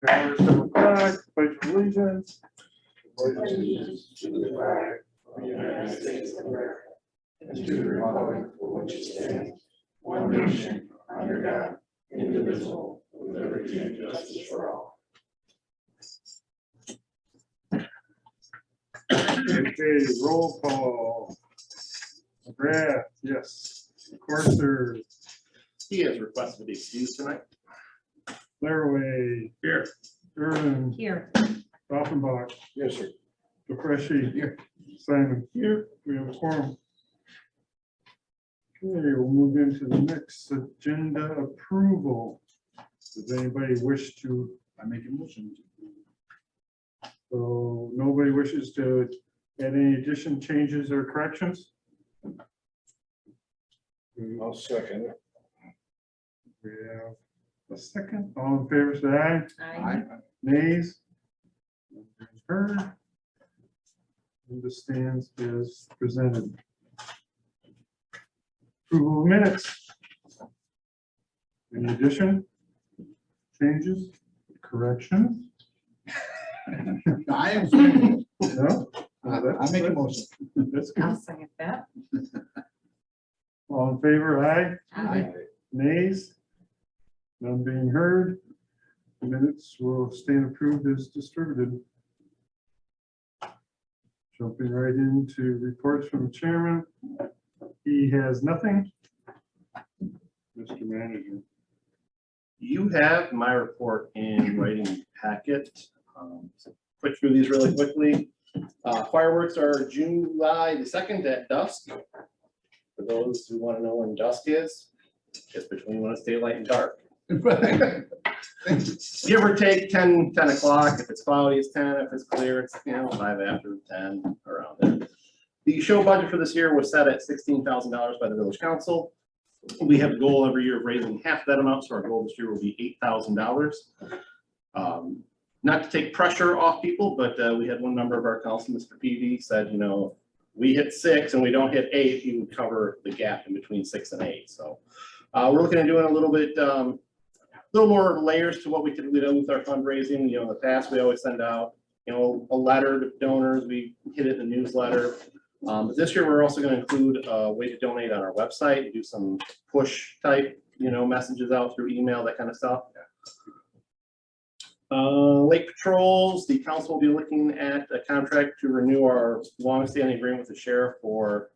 Members of the flag, pledge allegiance. Allegiance to the flag of the United States of America and to the republic for which it stands, one nation, under God, indivisible, with liberty and justice for all. Okay, roll call. McGrath, yes. Corser, He has requested to be excused tonight. Laraway, Here. Erwin, Here. Offenbach, Yes, sir. DeFreshie, Simon, here, we have a quorum. Okay, we'll move into the next agenda approval. Does anybody wish to? I make a motion. So nobody wishes to add any addition, changes, or corrections? I'll second it. We have a second. All in favor, say aye. Aye. Nays? Heard. Understands as presented. Approval of minutes. Any addition? Changes? Corrections? I am. No? I make a motion. That's I'll good. second that. All in favor, aye? Aye. Nays? None being heard. Minutes will stand approved as distributed. Jumping right into reports from the chairman. He has nothing. Mr. Manager. You have my report in writing packet. So quick through these really quickly. Fireworks are July the 2nd at dusk. For those who want to know when dusk is, it's between when it's daylight and dark. Give or take 10 o'clock. If it's cloudy, it's 10. If it's clear, it's 5 after 10, around there. The show budget for this year was set at $16,000 by the village council. We have a goal every year of raising half that amount, so our goal this year will be $8,000. Not to take pressure off people, but we had one member of our council, Mr. PV, said, we hit 6 and we don't hit 8, he would cover the gap in between 6 and 8. So we're looking at doing a little bit, little more layers to what we typically do with our fundraising. In the past, we always send out, a letter to donors. We hit it in the newsletter. But this year, we're also going to include a way to donate on our website and do some push type, messages out through email, that kind of stuff. Lake patrols, the council will be looking at a contract to renew our longstanding agreement with the sheriff for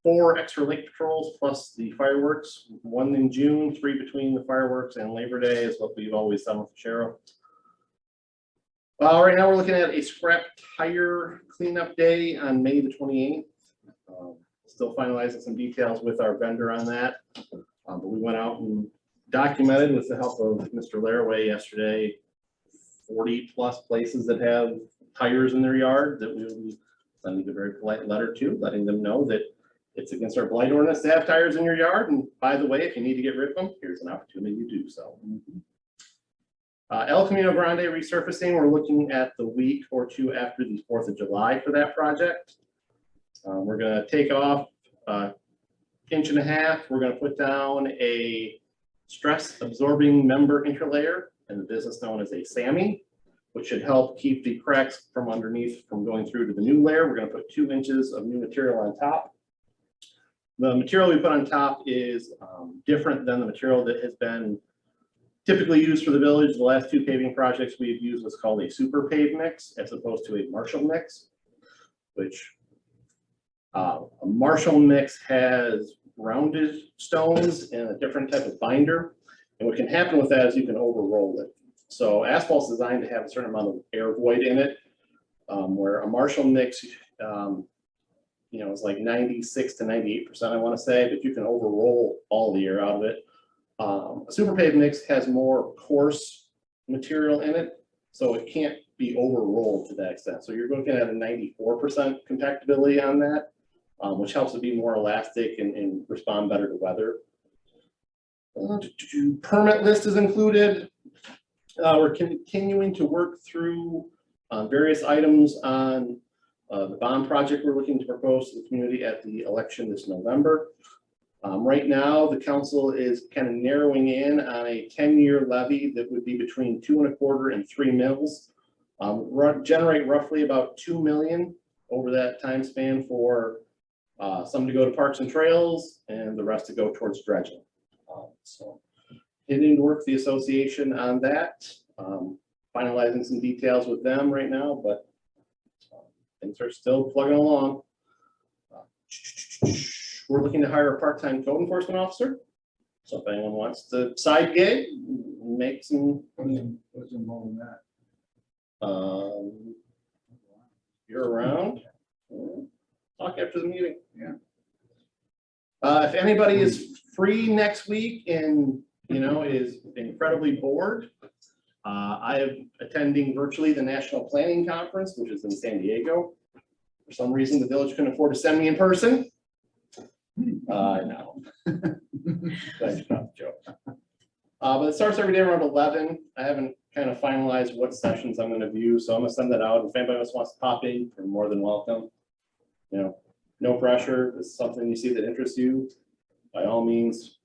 4 extra lake patrols plus the fireworks, 1 in June, 3 between the fireworks and Labor Day is what we've always done with the sheriff. Right now we're looking at a scrap tire cleanup day on May the 28th. Still finalizing some details with our vendor on that. But we went out and documented with the help of Mr. Laraway yesterday, 40 plus places that have tires in their yard that we will be sending a very polite letter to, letting them know that it's against our blight ordinance to have tires in your yard. And by the way, if you need to get rid of them, here's an opportunity to do so. El Camino Grande resurfacing, we're looking at the week or 2 after the 4th of July for that project. We're going to take off 1.5 inches. We're going to put down a stress absorbing member interlayer in the business known as a SAMI, which should help keep the cracks from underneath from going through to the new layer. We're going to put 2 inches of new material on top. The material we put on top is different than the material that has been typically used for the village. The last 2 paving projects we've used what's called a super pave mix as opposed to a Marshall mix, which a Marshall mix has rounded stones and a different type of binder. And what can happen with that is you can overroll it. So asphalt's designed to have a certain amount of air void in it, where a Marshall mix, it's like 96 to 98%, I want to say, but you can overroll all the air out of it. A super pave mix has more coarse material in it, so it can't be overrolled to that extent. So you're looking at a 94% compactability on that, which helps it be more elastic and respond better to weather. Permit list is included. We're continuing to work through various items on the bond project we're looking to propose to the community at the election this November. Right now, the council is kind of narrowing in on a 10-year levy that would be between 2.25 and 3 mils. Generate roughly about 2 million over that time span for some to go to parks and trails and the rest to go towards dredging. So continuing to work with the association on that, finalizing some details with them right now, but things are still plugging along. We're looking to hire a part-time code enforcement officer. So if anyone wants to side gig, make some. What's involved in that? You're around. Talk after the meeting. Yeah. If anybody is free next week and, is incredibly bored, I am attending virtually the National Planning Conference, which is in San Diego. For some reason, the village couldn't afford to send me in person. No. That's not a joke. But it starts every day around 11. I haven't kind of finalized what sessions I'm going to view, so I'm going to send that out. If anybody else wants to pop in, you're more than welcome. No pressure. If it's something you see that interests you, by all means,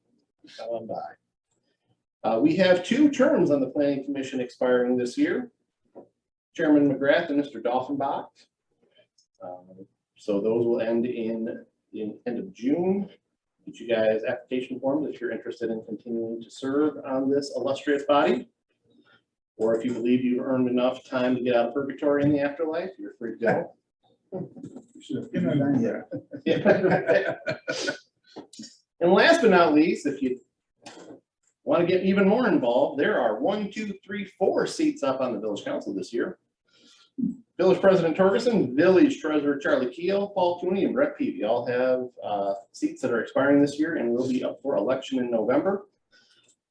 come on by. We have 2 terms on the Planning Commission expiring this year. Chairman McGrath and Mr. Dolphinbach. So those will end in end of June. Get you guys application forms if you're interested in continuing to serve on this illustrious body. Or if you believe you've earned enough time to get out of purgatory in the afterlife, you're free to go. Yeah. And last but not least, if you want to get even more involved, there are 1, 2, 3, 4 seats up on the village council this year. Village President Torgerson, Village Treasurer Charlie Keel, Paul Cooney, and Brett Peavy all have seats that are expiring this year and will be up for election in November.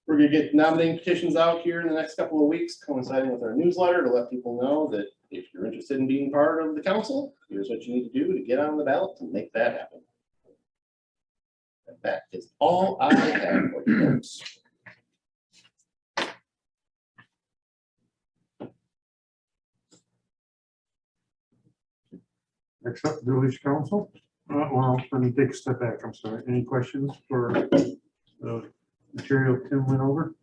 We're going to get nominating petitions out here in the next couple of weeks, coinciding with our newsletter, to let people know that if you're interested in being part of the council, here's what you need to do to get on the ballot to make that happen. And that is all I have for you folks. Next up, village council. Well, let me take a step back. I'm sorry. Any questions for the material Tim went over?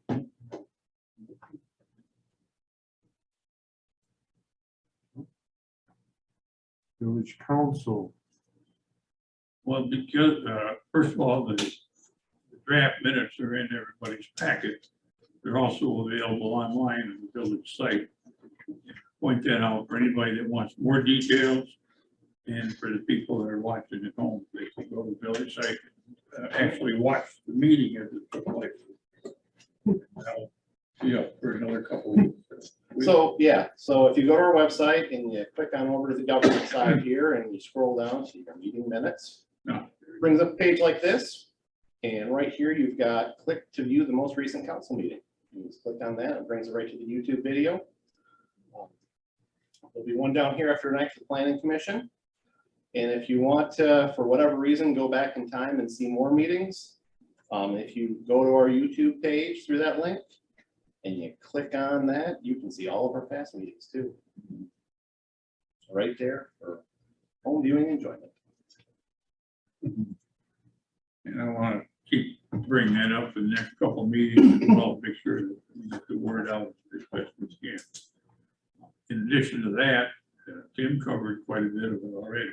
Village council. Well, because, first of all, the draft minutes are in everybody's packet. They're also available online on the village site. Point that out for anybody that wants more details, and for the people that are watching at home, they can go to the village site, actually watch the meeting as it took place. That'll be up for another couple of weeks. So, yeah, so if you go to our website and you click on over to the government side here and you scroll down to your meeting minutes, brings up a page like this. And right here, you've got click to view the most recent council meeting. You just click on that, it brings it right to the YouTube video. There'll be one down here after tonight for the Planning Commission. And if you want to, for whatever reason, go back in time and see more meetings, if you go to our YouTube page through that link and you click on that, you can see all of our past meetings too. Right there for home viewing enjoyment. And I want to keep bringing that up for the next couple of meetings as well, make sure that we get the word out as best we can. In addition to that, Tim covered quite a bit of it already.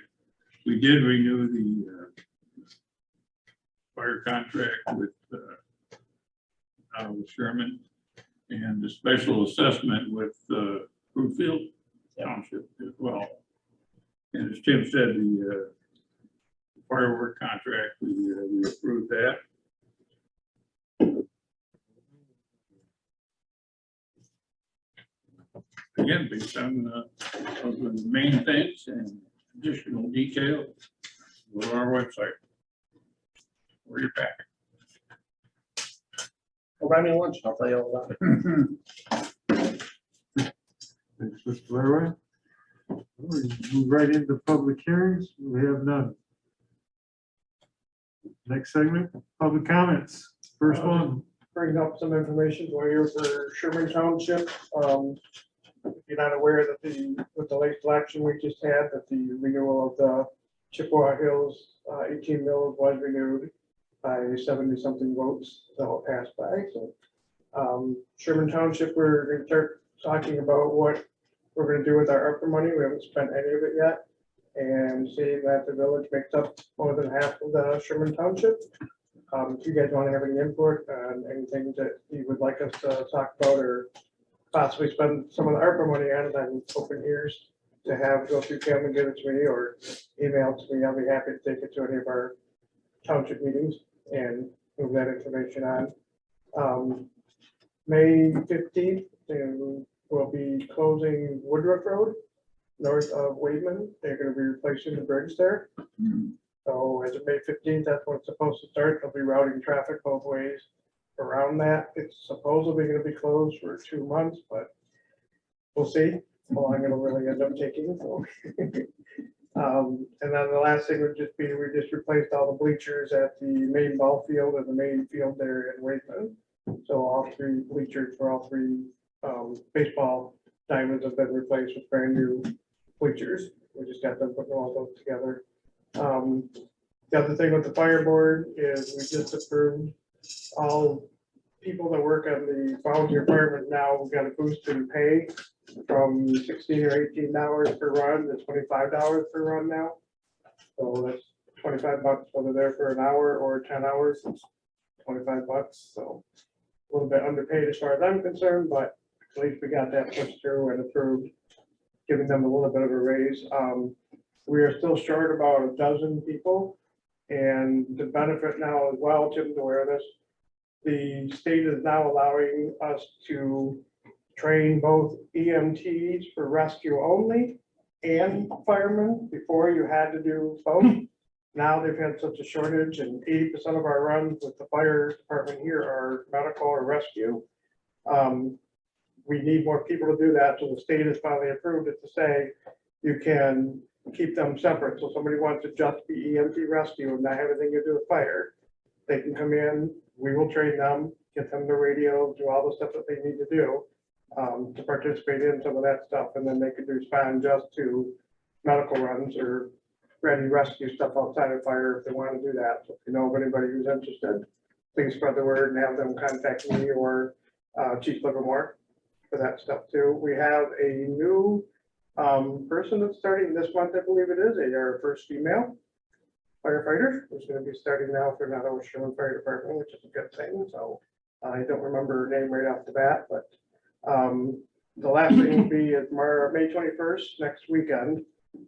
We did renew the fire contract with Sherman, and the special assessment with Brookfield Township as well. And as Tim said, the firework contract, we approved that. Again, based on the main things and additional detail, go to our website or your packet. Well, buy me lunch, I'll tell you all about it. Thanks, Mr. Leroy. We move right into public hearings. We have none. Next segment, public comments. First one. Bring up some information for you for Sherman Township. If you're not aware that with the late election we just had, that the renewal of the Chippewa Hills 18 mills was renewed. by 70-something votes, so it passed by, so. Sherman Township, we're gonna start talking about what we're gonna do with our ARPA money. We haven't spent any of it yet. And seeing that the village makes up more than half of the Sherman Township. If you guys want to have any input on anything that you would like us to talk about or possibly spend some of the ARPA money on, I'm open ears to have go through Kim and give it to me or email it to me. I'll be happy to take it to any of our township meetings and move that information on. May 15th, we'll be closing Woodruff Road north of Wademan. They're going to be replacing the bridge there. So as of May 15th, that's when it's supposed to start. They'll be routing traffic both ways around that. It's supposedly going to be closed for 2 months, but we'll see how long it'll really end up taking. So. And then the last thing would just be, we just replaced all the bleachers at the main ball field and the main field there in Wademan. So all 3 bleachers for all 3 baseball diamonds have been replaced with brand new bleachers. We just got them putting all those together. The other thing with the fire board is we just approved all people that work on the volunteer firemen now. We've got a boost in pay from $16 or $18 per run to $25 per run now. So that's $25 whether they're for an hour or 10 hours. It's $25. So a little bit underpaid as far as I'm concerned, but at least we got that pushed through and approved, giving them a little bit of a raise. We are still short about a dozen people, and the benefit now as well, Tim's aware of this, the state is now allowing us to train both EMTs for rescue only and firemen. Before you had to do both. Now they've had such a shortage, and 80% of our runs with the fire department here are medical or rescue. We need more people to do that, so the state has finally approved it to say you can keep them separate. So somebody wants to just be EMT rescue and not have anything to do with fire, they can come in, we will train them, get them the radio, do all the stuff that they need to do to participate in some of that stuff, and then they could respond just to medical runs or ready rescue stuff outside of fire if they want to do that. So if you know of anybody who's interested, please spread the word and have them contact me or Chief Livermore for that stuff too. We have a new person that's starting this month, I believe it is, our first female firefighter who's going to be starting now for Not Over Sherman Fire Department, which is a good thing. So I don't remember her name right off the bat, but the last thing will be is May 21st, next weekend,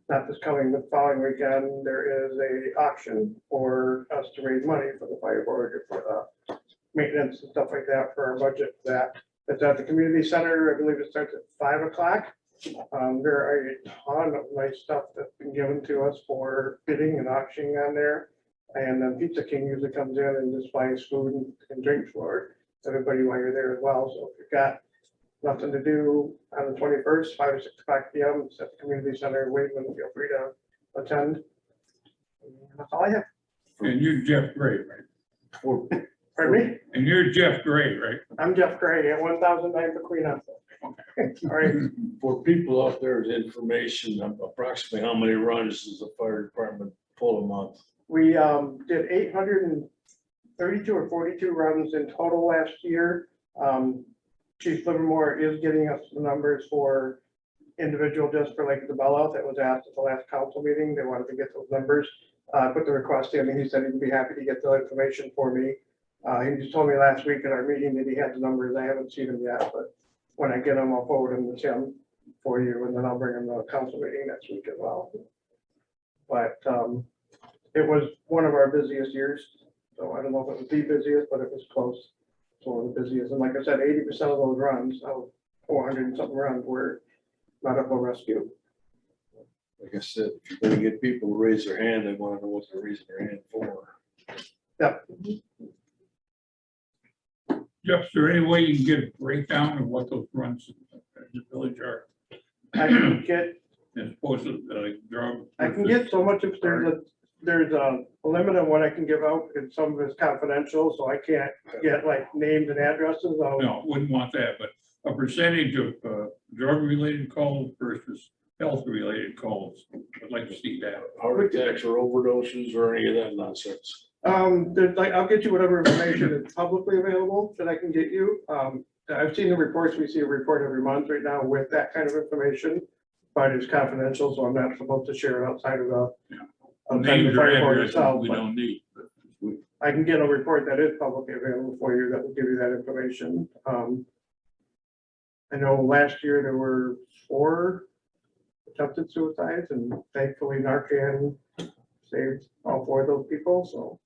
not this coming, the following weekend, there is a auction for us to raise money for the fire board or for the maintenance and stuff like that for our budget for that. It's at the community center. I believe it starts at 5 o'clock. There are a ton of nice stuff that's been given to us for bidding and auctioning on there. And then Pizza King usually comes in and just buys food and drinks for everybody while you're there as well. So if you've got nothing to do on the 21st, 5 or 6 o'clock p.m. It's at the community center in Wademan. Feel free to attend. And that's all I have. And you're Jeff Gray, right? Pardon me? And you're Jeff Gray, right? I'm Jeff Gray at 1009 Pequena. All right. For people out there, as information, approximately how many runs does the fire department pull a month? We did 832 or 42 runs in total last year. Chief Livermore is getting us the numbers for individual just for Lake Isabella. That was asked at the last council meeting. They wanted to get those numbers. Put the request in, and he said he'd be happy to get the information for me. He just told me last week at our meeting that he had the numbers. I haven't seen them yet, but when I get them, I'll forward them to Tim for you, and then I'll bring them to the council meeting next week as well. But it was one of our busiest years. So I don't know if it was the busiest, but it was close to one of the busiest. And like I said, 80% of those runs, out 400 and something runs, were medical rescue. Like I said, if you're gonna get people to raise their hand, they want to know what they're raising their hand for. Yeah. Jeff, is there any way you can get a breakdown of what those runs in the village are? I can get As opposed to drug? I can get so much, if there's a limit on what I can give out, and some of it's confidential, so I can't get like names and addresses. No, wouldn't want that, but a percentage of drug-related calls versus health-related calls. I'd like to see that. Heart attacks or overdoses or any of that nonsense. I'll get you whatever information is publicly available that I can get you. I've seen the reports, we see a report every month right now with that kind of information, but it's confidential, so I'm not supposed to share it outside of the. outside of Names the or fire board addresses itself, we but don't need. I can get a report that is publicly available for you that will give you that information. I know last year there were 4 attempted suicides, and thankfully Narcan saved all 4 of those people, so.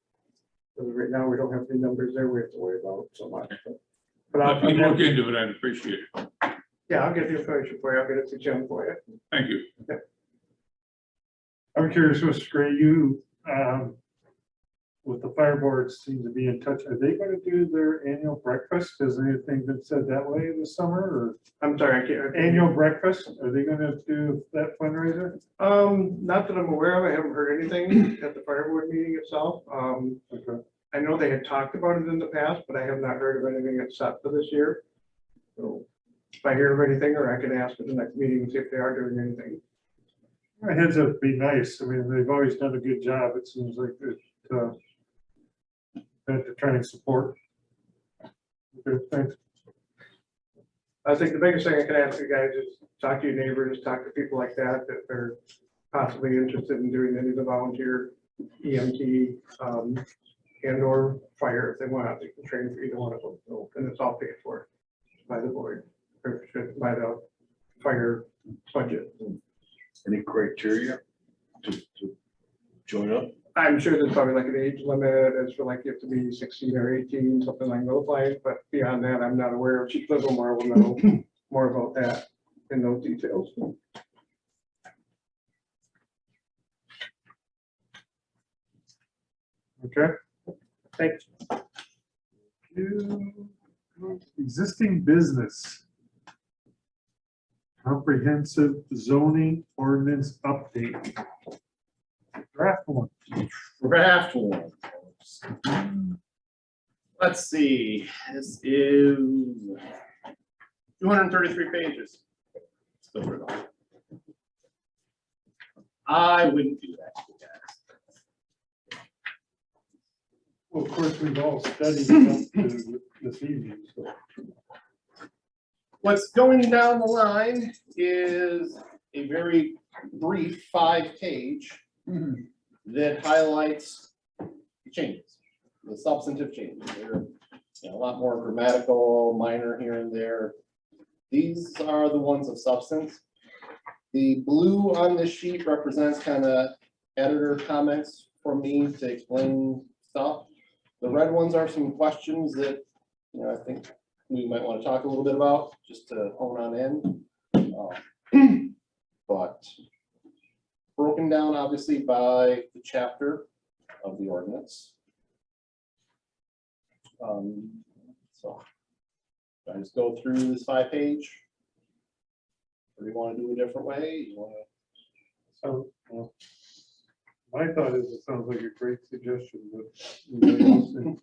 As of right now, we don't have any numbers there we have to worry about so much. But If you I'll, look into it, I'd appreciate it. yeah, I'll get the information for you. I'll get it to Jim for you. Thank you. I'm curious, Mr. Gray, you, with the fire board seem to be in touch. Are they going to do their annual breakfast? Has anything been said that way this summer, or I'm sorry, I can't. annual breakfast? Are they going to do that fundraiser? Not that I'm aware of. I haven't heard anything at the fire board meeting itself. Okay. I know they had talked about it in the past, but I have not heard of anything that's set for this year. So if I hear of anything, or I can ask at the next meeting and see if they are doing anything. My heads up, be nice. I mean, they've always done a good job. It seems like that they're trying to support. Okay, thanks. I think the biggest thing I can ask you guys is talk to your neighbors, talk to people like that, that they're possibly interested in doing any of the volunteer EMT, and or fire if they want, they can train for either one of them. So, and it's all paid for by the board, or by the fire budget. Any criteria to join up? I'm sure there's probably like an age limit, as for like you have to be 16 or 18, something like those lines, but beyond that, I'm not aware of. Chief Livermore will know more about that in those details. Okay. Thanks. Existing business. Comprehensive zoning ordinance update. Draft one. Draft one. Let's see, this is 233 pages. Let's go through it all. I wouldn't do that to you guys. Well, of course, we've all studied it up to this evening, so. What's going down the line is a very brief 5-page that highlights the changes, the substantive changes. They're, a lot more grammatical, minor here and there. These are the ones of substance. The blue on this sheet represents kind of editor comments for me to explain stuff. The red ones are some questions that, I think we might want to talk a little bit about, just to hone on in. But broken down obviously by the chapter of the ordinance. So I just go through this 5-page. Or do you want to do a different way? You want to? So, well, my thought is, it sounds like a great suggestion, but. anybody else think-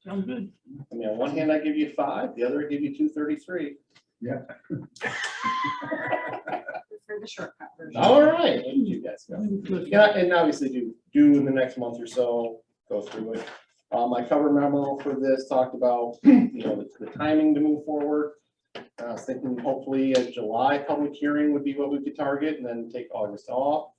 Sounds good. I mean, on one hand, I give you 5, the other I give you 233. Yeah. For the shortcut version. All right, what did you guys go? Yeah, and obviously do in the next month or so, go through it. My cover memo for this talked about, the timing to move forward. I was thinking hopefully a July public hearing would be what we could target, and then take August off.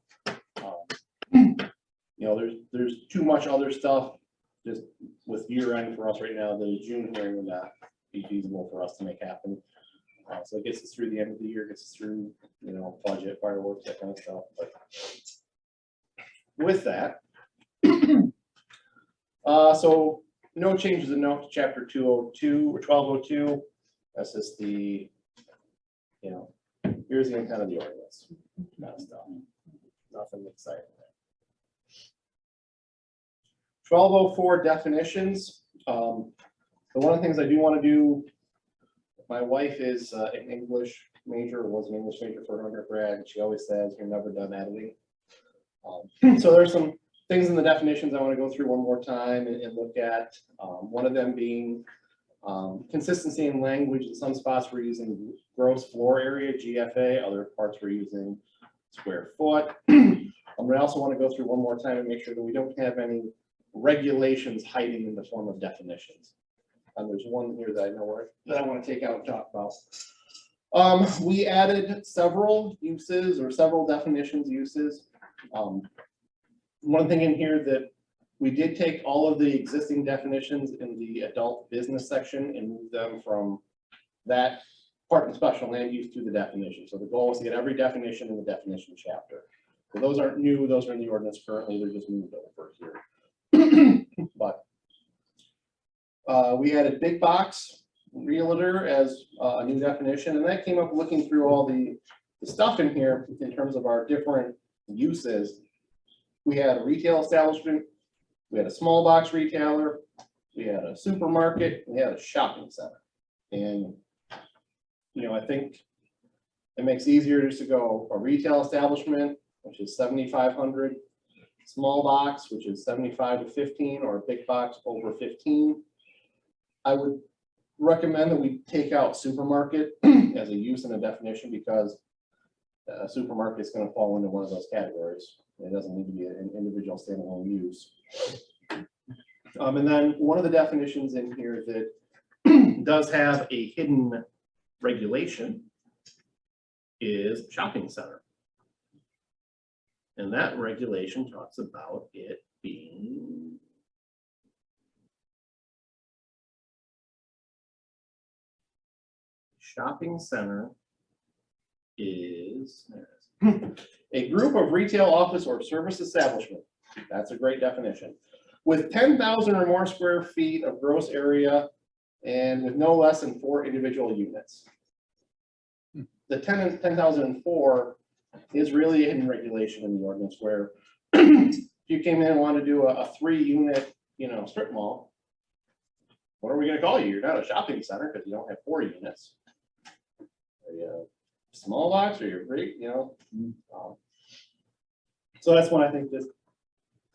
There's too much other stuff just with year end for us right now. The June hearing would not be feasible for us to make happen. So it gets us through the end of the year, gets us through, budget, fireworks, that kind of stuff. But with that, so no changes in note to chapter 202 or 1202. That's just the, here's the intent of the ordinance. Kind of stuff. Nothing exciting there. 1204 definitions. So one of the things I do want to do, my wife is an English major, was an English major for her undergrad, and she always says, "You're never done editing." So there's some things in the definitions I want to go through one more time and look at. One of them being consistency in language. In some spots we're using gross floor area, GFA, other parts we're using square foot. I also want to go through one more time and make sure that we don't have any regulations hiding in the form of definitions. There's one here that I know that I want to take out and talk about. We added several uses or several definitions uses. One thing in here that we did take all of the existing definitions in the adult business section and move them from that part of special land use to the definition. So the goal is to get every definition in the definition chapter. So those aren't new, those are in the ordinance currently, they're just moved over here. But we added big box realtor as a new definition, and that came up looking through all the stuff in here in terms of our different uses. We had a retail establishment, we had a small box retailer, we had a supermarket, we had a shopping center. And, you know, I think it makes it easier just to go a retail establishment, which is 7,500, small box, which is 75 to 15, or a big box over 15. I would recommend that we take out supermarket as a use in a definition, because a supermarket is going to fall into one of those categories. It doesn't need to be an individual standalone use. And then one of the definitions in here that does have a hidden regulation is shopping center. And that regulation talks about it being shopping center is a group of retail, office, or service establishment. That's a great definition. With 10,000 or more square feet of gross area and with no less than 4 individual units. The 10,004 is really a hidden regulation in the ordinance, where if you came in and wanted to do a 3-unit, you know, strip mall, what are we going to call you? You're not a shopping center because you don't have 4 units. Are you a small box or you're great, you know? So that's when I think just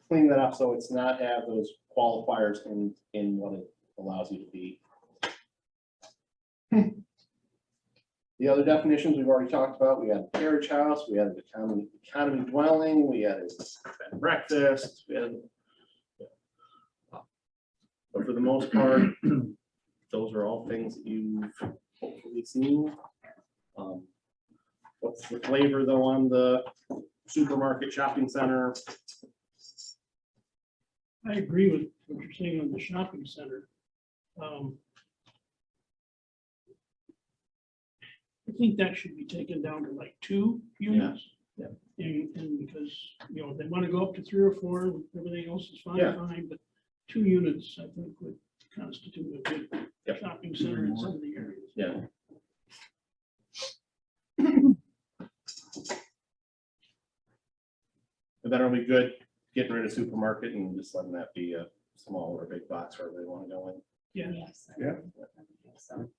clean that up so it's not have those qualifiers in what it allows you to be. The other definitions we've already talked about, we had a carriage house, we had an economy dwelling, we had a bed and breakfast, we had, but for the most part, those are all things that you've hopefully seen. What's the flavor though on the supermarket shopping center? I agree with what you're saying on the shopping center. I think that should be taken down to like 2 units. Yeah. And because, you know, if they want to go up to 3 or 4, everything else is Yeah. fine, but 2 units, I think, would constitute a good Yep. shopping center in some of the areas. Yeah. And then are we good getting rid of supermarket and just letting that be a small or big box wherever they want to go in? Yeah. Yes. Yeah. So,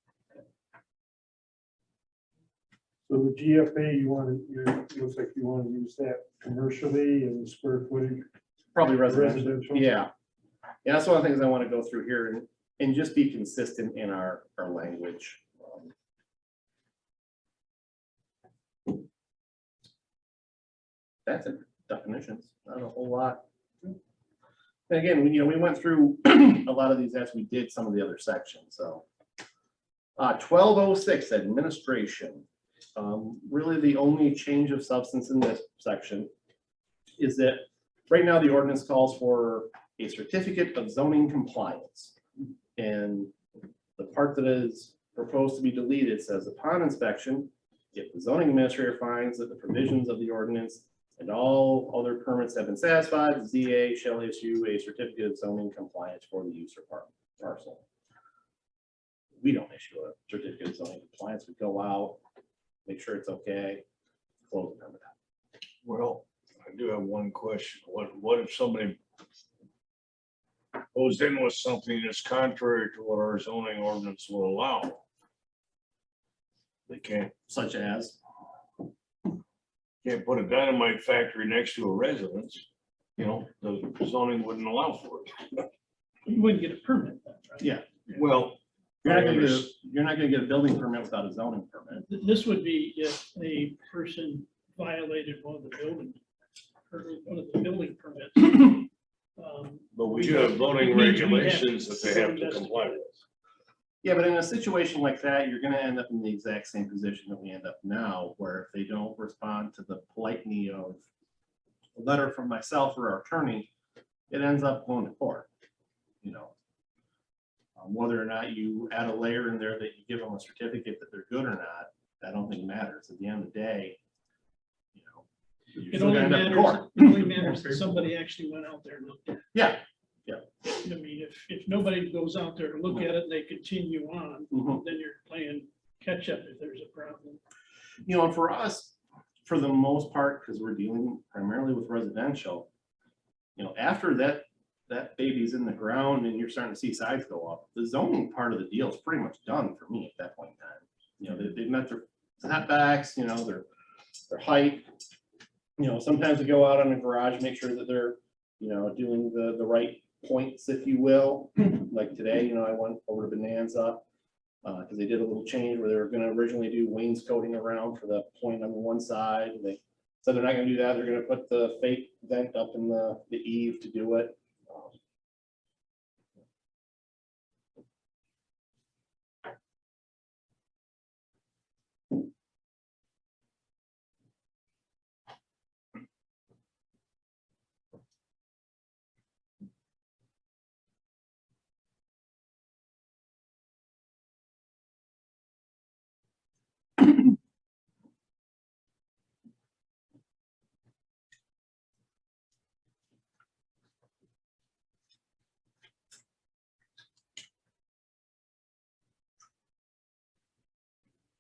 So the GFA, you want to, looks like you want to use that commercially and square footage Probably residential. residential? Yeah. Yeah, that's one of the things I want to go through here and just be consistent in our language. That's it, definitions, not a whole lot. And again, you know, we went through a lot of these as we did some of the other sections, so. 1206, administration. Really the only change of substance in this section is that right now the ordinance calls for a certificate of zoning compliance. And the part that is proposed to be deleted says, upon inspection, if the zoning administrator finds that the provisions of the ordinance and all other permits have been satisfied, the ZA shall issue a certificate of zoning compliance for the use or parcel. We don't issue a certificate of zoning compliance. We go out, make sure it's okay, close the permit. Well, I do have one question. What if somebody goes in with something that's contrary to what our zoning ordinance will allow? They can't Such as, put a dynamite factory next to a residence. You know, the zoning wouldn't allow for it. You wouldn't get a permit then, right? yeah, Well, you're not gonna get a building permit without a zoning permit. This would be if a person violated one of the building permits. But we do have zoning regulations that they have to comply with. Yeah, but in a situation like that, you're gonna end up in the exact same position that we end up now, where if they don't respond to the politeness of a letter from myself or our attorney, it ends up going to court, you know. Whether or not you add a layer in there that you give them a certificate that they're good or not, I don't think matters. At the end of the day, you know, you're It still only gonna end up in matters, court. it only matters that somebody actually went out there and looked at it. Yeah. I mean, if nobody goes out there to look at it and they continue on, Mhm. then you're playing catch up if there's a problem. You know, and for us, for the most part, because we're dealing primarily with residential, you know, after that baby's in the ground and you're starting to see sides go up, the zoning part of the deal is pretty much done for me at that point in time. You know, they've met their setbacks, you know, their height. You know, sometimes we go out on the garage, make sure that they're, you know, doing the right points, if you will. Like today, you know, I went over to Bonanza, because they did a little change where they were gonna originally do wainscoting around for the point on the one side. They said they're not gonna do that, they're gonna put the fake vent up in the eave to do it.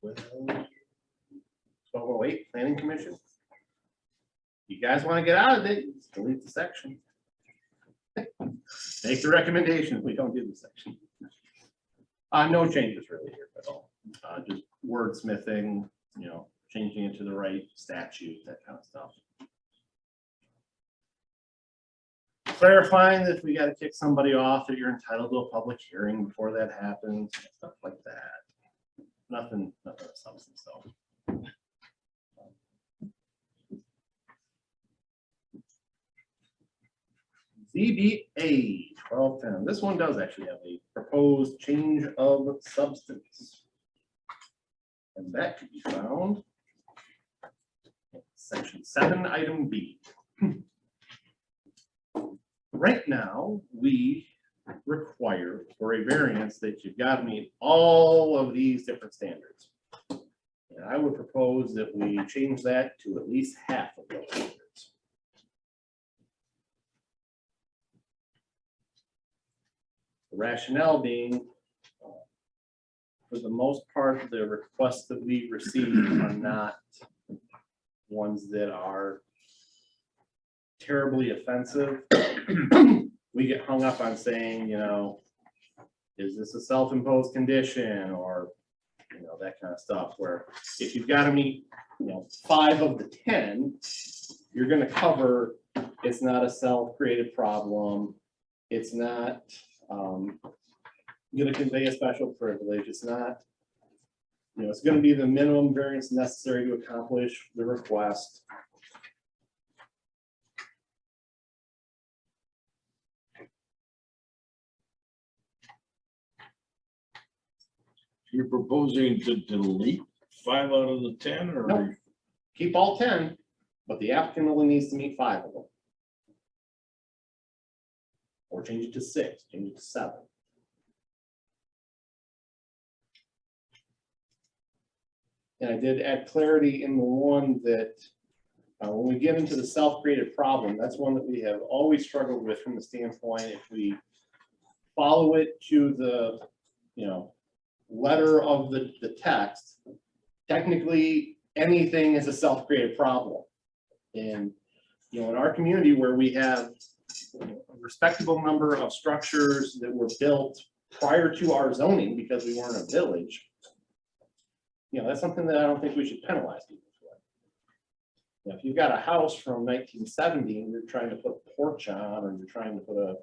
Well, 1208 Planning Commission. You guys want to get out of it, just delete the section. Make the recommendation if we don't do the section. No changes really here at all. Just wordsmithing, you know, changing it to the right statute, that kind of stuff. Clarifying that if we got to kick somebody off, that you're entitled to a public hearing before that happens, stuff like that. Nothing of substance though. ZBA 1210. This one does actually have a proposed change of substance. And that could be found in section 7, item B. Right now, we require for a variance that you've got to meet all of these different standards. And I would propose that we change that to at least half of those standards. The rationale being, for the most part, the requests that we receive are not ones that are terribly offensive. We get hung up on saying, you know, is this a self-imposed condition, or, you know, that kind of stuff, where if you've got to meet, you know, 5 of the 10, you're going to cover, it's not a self-created problem. It's not going to convey a special privilege. It's not, you know, it's going to be the minimum variance necessary to accomplish the request. You're proposing to delete 5 out of the 10, or? Nope. Keep all 10, but the applicant only needs to meet 5 of them. Or change it to 6, change it to 7. And I did add clarity in the one that when we get into the self-created problem, that's one that we have always struggled with from the standpoint, if we follow it to the, you know, letter of the text, technically anything is a self-created problem. And, you know, in our community where we have a respectable number of structures that were built prior to our zoning because we weren't a village, you know, that's something that I don't think we should penalize people for. You know, if you've got a house from 1970 and you're trying to put a porch on, or you're trying to put a,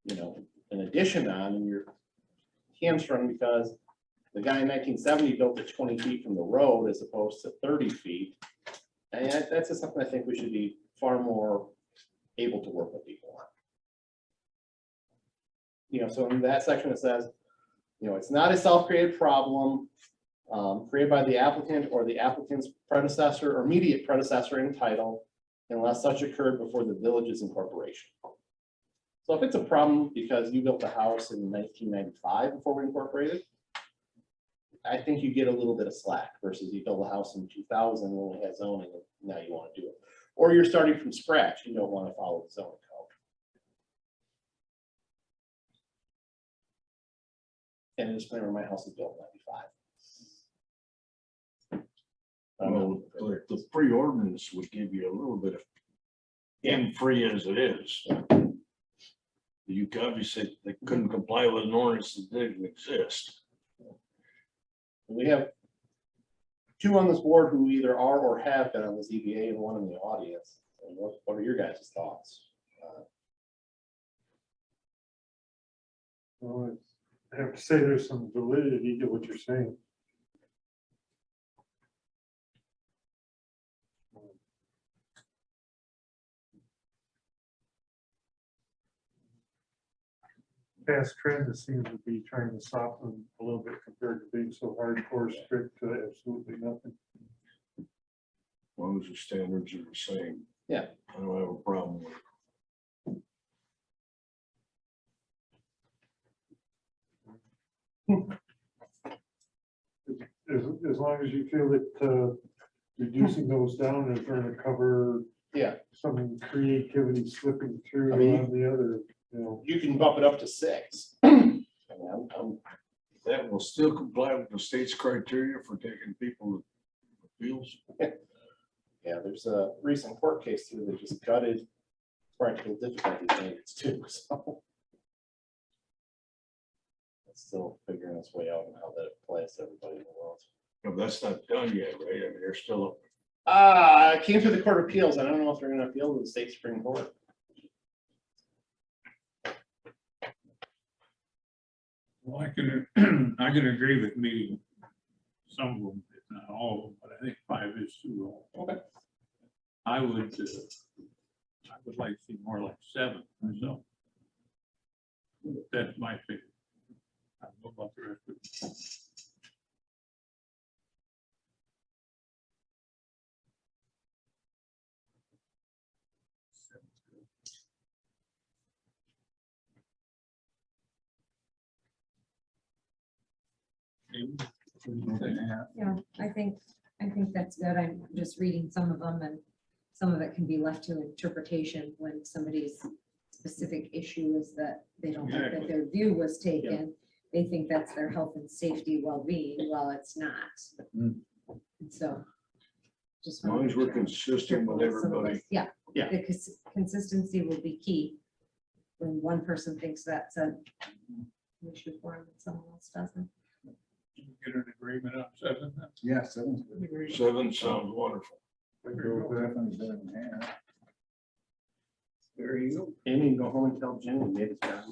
you know, an addition on, and you're hamstrung because the guy in 1970 built it 20 feet from the road as opposed to 30 feet. And that's just something I think we should be far more able to work with people on. You know, so in that section it says, you know, it's not a self-created problem created by the applicant or the applicant's predecessor or immediate predecessor in title, unless such occurred before the village's incorporation. So if it's a problem because you built a house in 1995 before we incorporated, I think you get a little bit of slack versus you build a house in 2000 when we had zoning and now you want to do it. Or you're starting from scratch, you don't want to follow the zoning code. And disclaimer, my house was built in 95. Well, the pre-ordinance would give you a little bit of, in free as it is. You obviously, they couldn't comply with an ordinance that didn't exist. We have two on this board who either are or have been on the ZBA and one in the audience. And what are your guys' thoughts? Well, I have to say there's some validity to what you're saying. Past trend that seems to be trying to soften a little bit compared to being so hardcore strict to absolutely nothing. As long as the standards are the same. Yeah. I don't have a problem with it. As long as you feel that reducing those down is going to cover Yeah, some creativity slipping through I mean, on the other, you know. you can bump it up to 6. I mean, I'm That will still comply with the state's criteria for taking people to appeals. Yeah, there's a recent court case too that just gutted practical difficulty standards too, so. It's still figuring its way out and how that applies to everybody in the world. No, that's not done yet, right? I mean, they're still, It came through the Court of Appeals. I don't know if they're gonna appeal to the state Supreme Court. Well, I can agree with meeting some of them, if not all of them, but I think 5 is too low. Okay. I would like to see more like 7 myself. That's my opinion. I don't know about the rest of it. Yeah, I think that's good. I'm just reading some of them and some of it can be left to interpretation when somebody's specific issue is that they don't think that their view was taken. They think that's their health and safety well-being. Well, it's not. Mm. And so. Just as long as we're consistent with everybody. Yeah. Yeah. Because consistency will be key. When one person thinks that's an issue for them and someone else doesn't. Get an agreement on 7 then? Yeah, 7's good. 7 sounds wonderful. Definitely better than half. There you go. Amy, go home and tell Jim we made his job.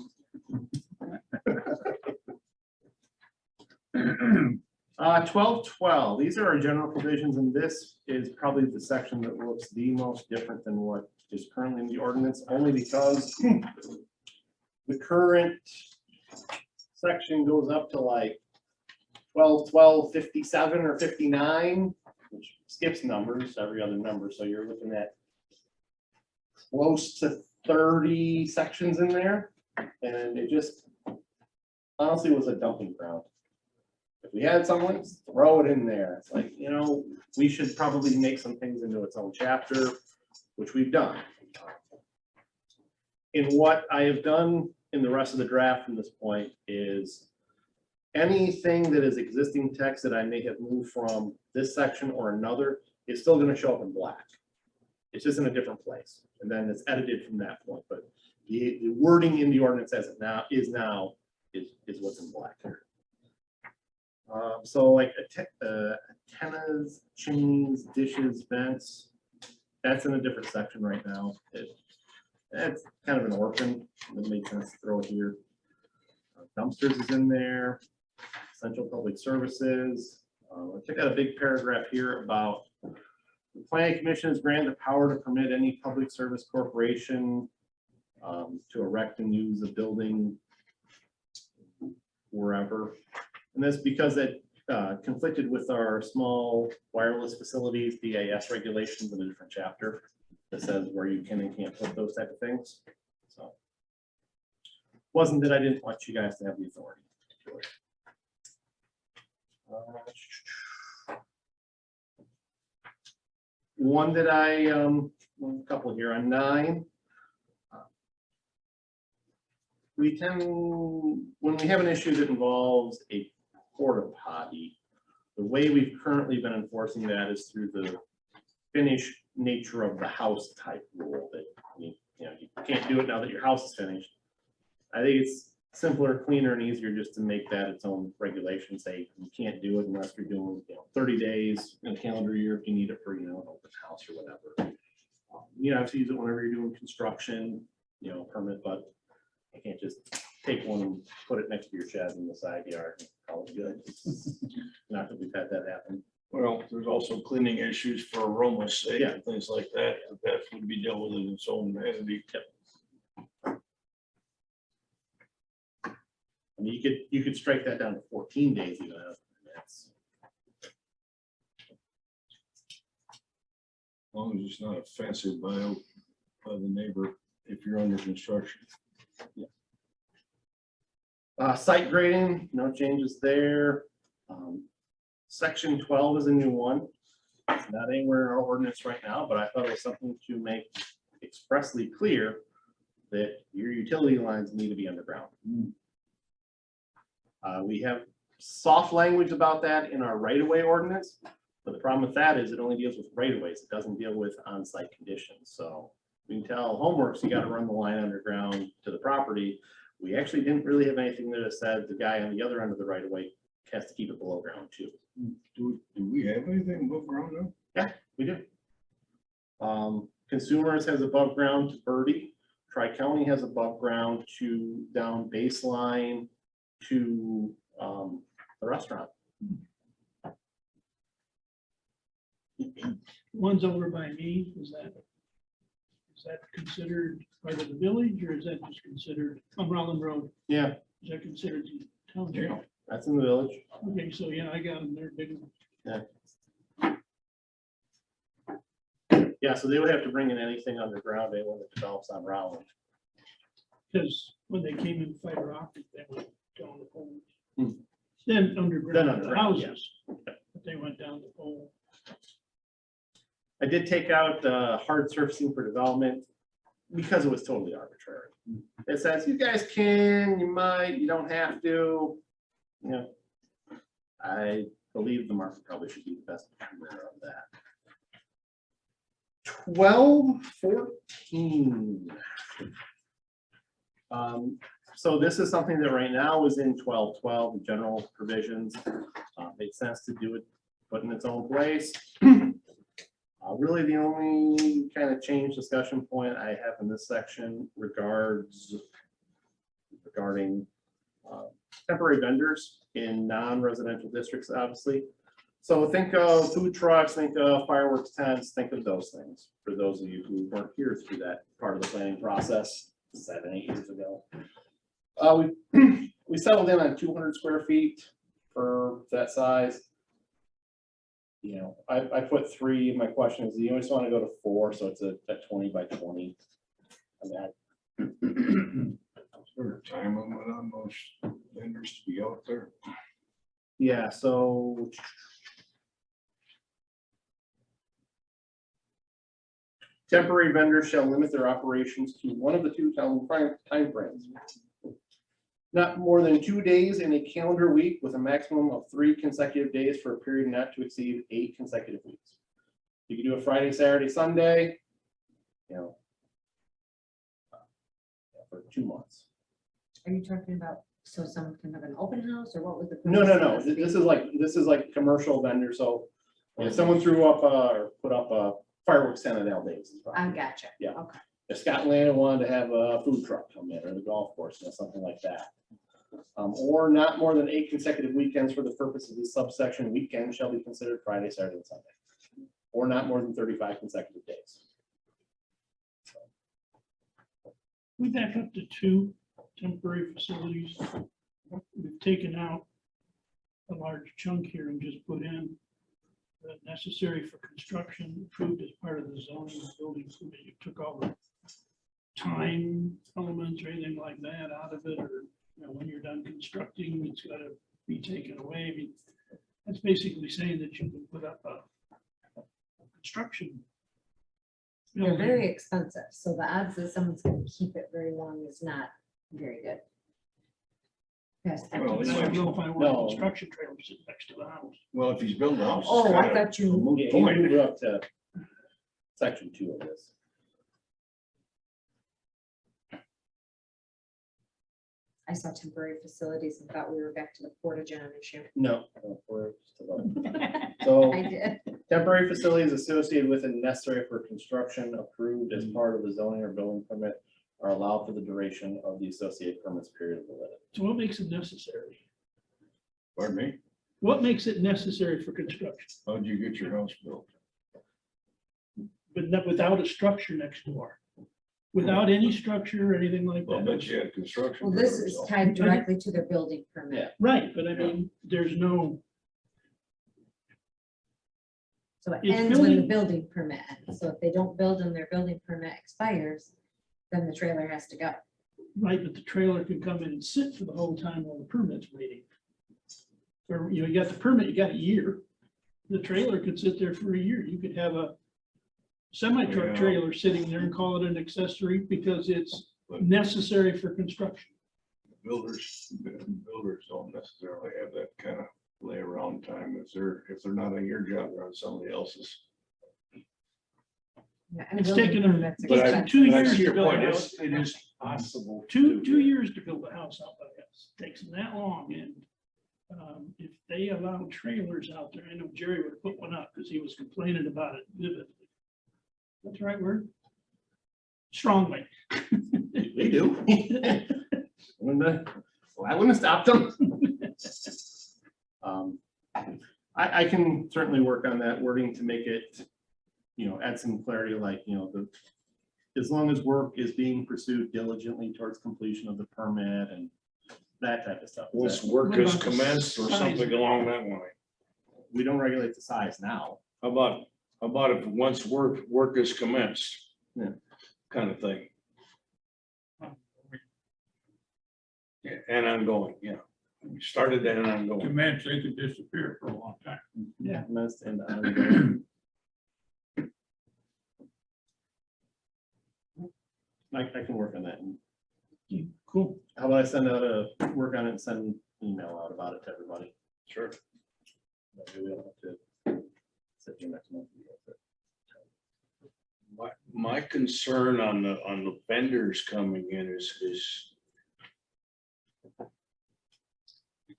1212, these are our general provisions, and this is probably the section that looks the most different than what is currently in the ordinance, only because the current section goes up to like 1257 or 59, which skips numbers, every other number, so you're looking at close to 30 sections in there, and it just honestly was a dumping ground. If we had someone, throw it in there. It's like, you know, we should probably make some things into its own chapter, which we've done. In what I have done in the rest of the draft from this point is anything that is existing text that I may have moved from this section or another is still going to show up in black. It's just in a different place. And then it's edited from that point. But the wording in the ordinance as it now is what's in black here. So like antennas, chimneys, dishes, vents, that's in a different section right now. That's kind of an orphan. It makes sense to throw it here. Dumpsters is in there. Essential public services. I took out a big paragraph here about The planning commission is granted the power to permit any public service corporation to erect and use a building wherever. And that's because it conflicted with our small wireless facilities, DAS regulations in a different chapter that says where you can and can't put those type of things. So wasn't that I didn't want you guys to have the authority to do it. One that I, well, a couple here on 9. We tend, when we have an issue that involves a porta potty, the way we've currently been enforcing that is through the finished nature of the house type rule that you can't do it now that your house is finished. I think it's simpler, cleaner, and easier just to make that its own regulation. Say you can't do it unless you're doing 30 days in a calendar year if you need it for an open house or whatever. You have to use it whenever you're doing construction, permit, but I can't just take one and put it next to your shed in the side yard and call it good. Not that we've had that happen. Well, there's also cleaning issues for aroma's sake Yeah. and things like that. That would be dealt with in its own entity. I mean, you could strike that down to 14 days even. That's, As long as it's not offensive by the neighbor if you're under construction. site grading, no changes there. Section 12 is a new one. It's not anywhere in our ordinance right now, but I thought it was something to make expressly clear that your utility lines need to be underground. We have soft language about that in our right-of-way ordinance, but the problem with that is it only deals with right-of-ways. It doesn't deal with on-site conditions. So we can tell homeworks, you got to run the line underground to the property. We actually didn't really have anything that said the guy on the other end of the right-of-way has to keep it below ground too. Do we have anything above ground now? Yeah, we do. Consumers has above ground to Birdie. Tri-County has above ground to down baseline to the restaurant. One's over by me, is that considered part of the village, or is that just considered on Rollin Road? Yeah, Is that considered township? that's in the village. Okay, so yeah, I got them, they're big. Yeah, so they would have to bring in anything underground, anyone that develops on Rollin. Because when they came in fiber optic, they went down the pole. Hmm. Then Then underground, the underground, yeah. houses, but they went down the pole. I did take out hard surfacing for development because it was totally arbitrary. It says you guys can, you might, you don't have to. I believe the market probably should be the best aware of that. 12-14. So this is something that right now is in 12-12, the general provisions. Makes sense to do it, put in its own place. Really, the only kind of change discussion point I have in this section regarding temporary vendors in non-residential districts, obviously. So think of food trucks, think of fireworks tents, think of those things. For those of you who weren't here through that part of the planning process 7-8 years ago. We settled in on 200 square feet for that size. I put 3. My question is, do you always want to go to 4? So it's a 20 by 20. Sort of time limit on those vendors to be out there. Yeah, so temporary vendors shall limit their operations to one of the 2 time frames. Not more than 2 days in a calendar week with a maximum of 3 consecutive days for a period not to exceed 8 consecutive weeks. You can do a Friday, Saturday, Sunday, for 2 months. Are you talking about, so someone can have an open house, or what was the? No. purpose of This is like commercial vendor. So if someone threw up or put up a fireworks tent at Al Davis. I gotcha. Yeah. Okay. If Scott Landon wanted to have a food truck come in or the golf course, something like that. Or not more than 8 consecutive weekends for the purpose of this subsection. Weekend shall be considered Friday, Saturday, and Sunday. or not more than 35 consecutive days. We back up to 2 temporary facilities. We've taken out a large chunk here and just put in the necessary for construction approved as part of the zoning and building permit. You took all the time elements or anything like that out of it, or, when you're done constructing, it's gotta be taken away. I mean, that's basically saying that you can put up a construction They're building. very expensive, so the odds that someone's gonna keep it very long is not very good. Yes. I don't know if I want No. a construction trailer sitting next to the house. Well, if he's building a house. it's Oh, I gotta- thought you, Yeah, you move up to section 2 of this. I saw temporary facilities and thought we were back to the Porta John issue. No. We're just above. So I did. temporary facilities associated with and necessary for construction approved as part of the zoning or building permit are allowed for the duration of the associated permits period of validity. So what makes it necessary? Pardon me? What makes it necessary for construction? How'd you get your house built? But not without a structure next door, without any structure or anything like Well, I bet that. you had construction. Well, this drawings, is so- tied directly to their building Yeah. permit. Right, but I mean, there's no, So it It's ends when the building- building permit ends. So if they don't build and their building permit expires, then the trailer has to go. right, but the trailer can come in and sit for the whole time while the permit's waiting. Or, you got the permit, you got a year. The trailer could sit there for a year. You could have a semi-truck Yeah. trailer sitting there and call it an accessory because it's necessary for construction. Builders don't necessarily have that kind of lay around time if they're not on your job, they're on somebody else's. Yeah, and It's building taken them- permits are But I- expensive. 2 But I years see to your build a point, house. it is possible. to Two do that. years to build a house out by us. Takes them that long, and if they allow trailers out there, I know Jerry would put one up because he was complaining about it vividly. That's the right word? Strongly. They do. I wouldn't have stopped them. I can certainly work on that wording to make it, add some clarity, like, as long as work is being pursued diligently towards completion of the permit and that type of stuff. Once That- work What is about the commenced or size? something along that line. We don't regulate the size now. How about if once work is commenced? Yeah. Kind of thing. Yeah, and ongoing, yeah. We started and ongoing. Commence, they could disappear for a long time. Yeah. Commenced and ongoing. I can work on that. Cool. How about I send out work on it and send an email out about it to everybody? Sure. That way we don't have to sit here next month. My concern on the vendors coming in is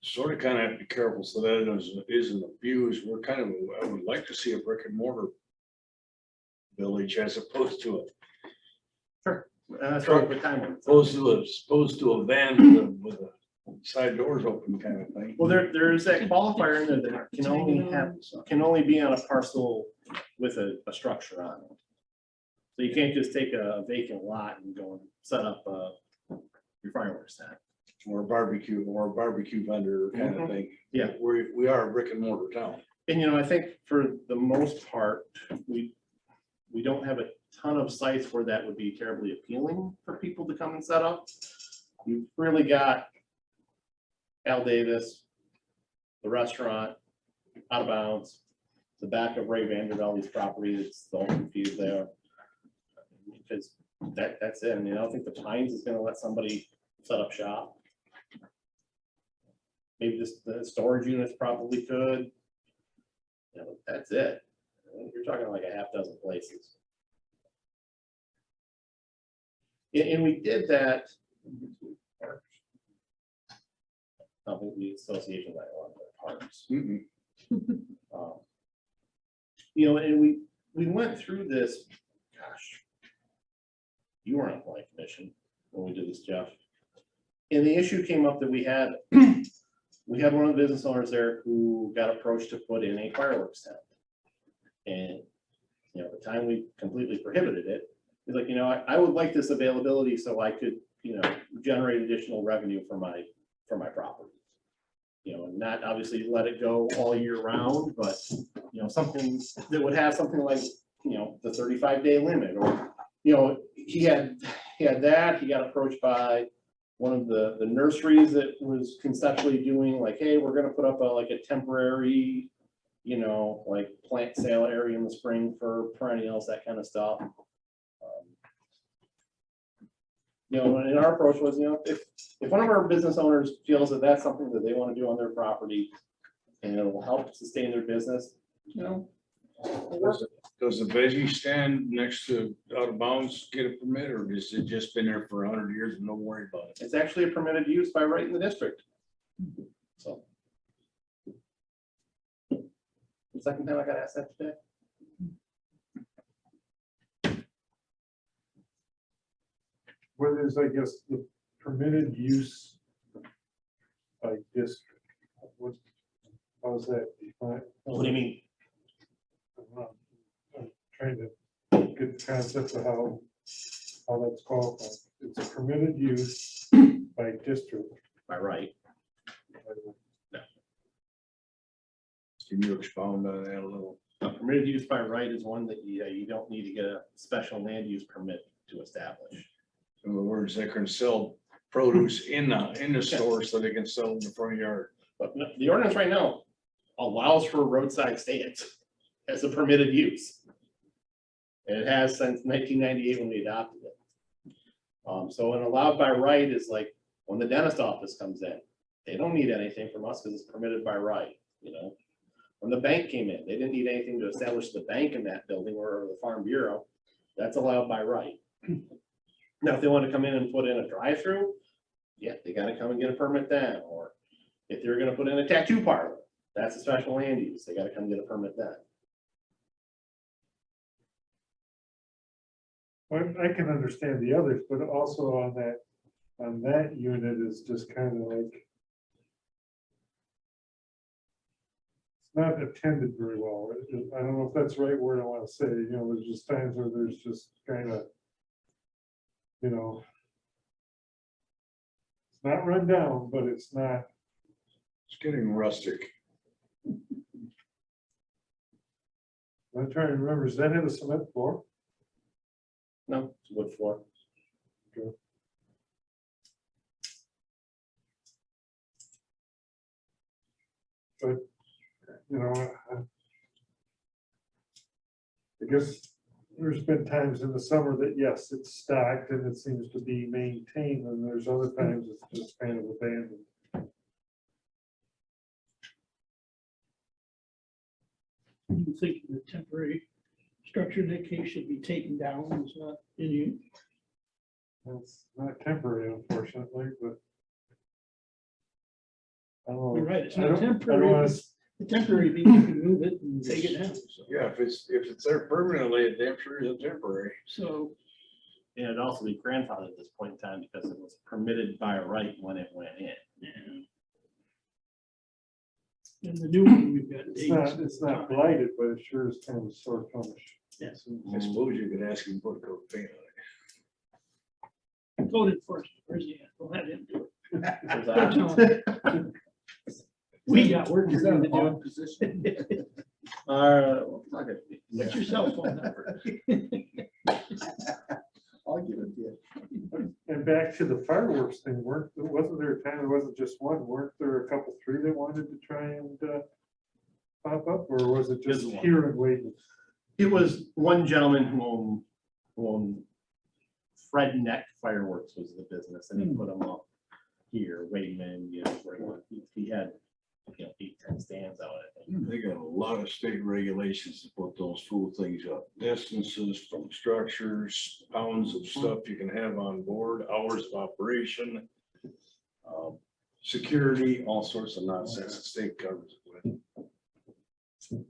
sort of kind of have to be careful so that it isn't abused. I would like to see a brick and mortar village as opposed to And that's right with time limits. opposed to a van with a side doors open kind of thing. Well, there's that qualifier in there that can only be on a parcel with a structure on it. So you can't just take a vacant lot and go and set up your fireworks tent. Or a barbecue vendor kind of thing. Yeah. We are a brick and mortar town. And, I think for the most part, we don't have a ton of sites where that would be terribly appealing for people to come and set up. You've really got Al Davis, the restaurant, out of bounds, the back of Ray Vandervell's property, it's the open field there. Because that's it. I mean, I don't think the Pines is gonna let somebody set up shop. Maybe just the storage units probably could. That's it. You're talking like a half dozen places. And we did that. I think the association like a lot of their parks. Mhm. And we went through this, gosh. You were on the planning commission when we did this, Jeff. And the issue came up that we had one of the business owners there who got approached to put in a fireworks tent. And you know, the time we completely prohibited it, he's like, you know, I would like this availability so I could, you know, generate additional revenue for my property. You know, not obviously let it go all year round, but, you know, something that would have something like, you know, the 35-day limit, or, you know, he had that, he got approached by one of the nurseries that was conceptually doing like, hey, we're gonna put up like a temporary, you know, like plant sale area in the spring for perennials, that kind of stuff. You know, and our approach was, you know, if one of our business owners feels that that's something that they want to do on their property and it will help sustain their business, you know. Does the veggie stand next to out of bounds get a permit, or has it just been there for 100 years and no worry about it? It's actually a permitted use by right in the district. So. The second time I got asked that today. Where there's, I guess, the permitted use by district. What, how is that defined? What do you mean? I'm trying to get the concept of how that's qualified. It's a permitted use by district. By right. Can you expound on that a little? A permitted use by right is one that you don't need to get a special land use permit to establish. In other words, they can sell produce in the store so they can sell in the front yard. But the ordinance right now allows for roadside stands as a permitted use. And it has since 1998 when we adopted it. So an allowed by right is like when the dentist office comes in, they don't need anything from us because it's permitted by right, you know. When the bank came in, they didn't need anything to establish the bank in that building or the farm bureau. That's allowed by right. Now, if they want to come in and put in a drive-through, yeah, they got to come and get a permit then. Or if they're going to put in a tattoo parlor, that's a special land use. They got to come get a permit then. Well, I can understand the others, but also on that unit is just kind of like, it's not attended very well. I don't know if that's the right word I want to say, you know, there's just times where there's just kind of, you know, it's not run down, but it's not. It's getting rustic. I'm trying to remember, does that have a cement floor? No, it's wood floor. But, you know, I guess there's been times in the summer that, yes, it's stacked and it seems to be maintained, and there's other times it's just kind of abandoned. You think the temporary structure in that case should be taken down, it's not in use? It's not temporary, unfortunately, but. I don't know. You're right, it's I not don't- I don't temporary. wanna The temporary means you can move it and take it down. Yeah, if it's there permanently, it damn sure is temporary. So, And it'd also be grandfathered at this point in time because it was permitted by right when it went in. yeah. And the new one, we've got dates. It's not blighted, but it sure is kind of a sore finish. Yes. I suppose you could ask him to put a coat of paint on it. Code enforcement, where's he at? We'll have him do it. There's Good that. time. We got work to do. What's your cell phone number? I'll give it to you. And back to the fireworks thing, wasn't there a time, there wasn't just one, weren't there a couple, three that wanted to try and pop up, or was it just Just one. here and waiting? It was one gentleman who owned Fred Neck Fireworks was the business, and he put them up here, Wayman, you know, where he had, you know, 8-10 stands out, I think. They got a lot of state regulations to put those fool things up. Distances from structures, pounds of stuff you can have on board, hours of operation, security, all sorts of nonsense the state covers it with.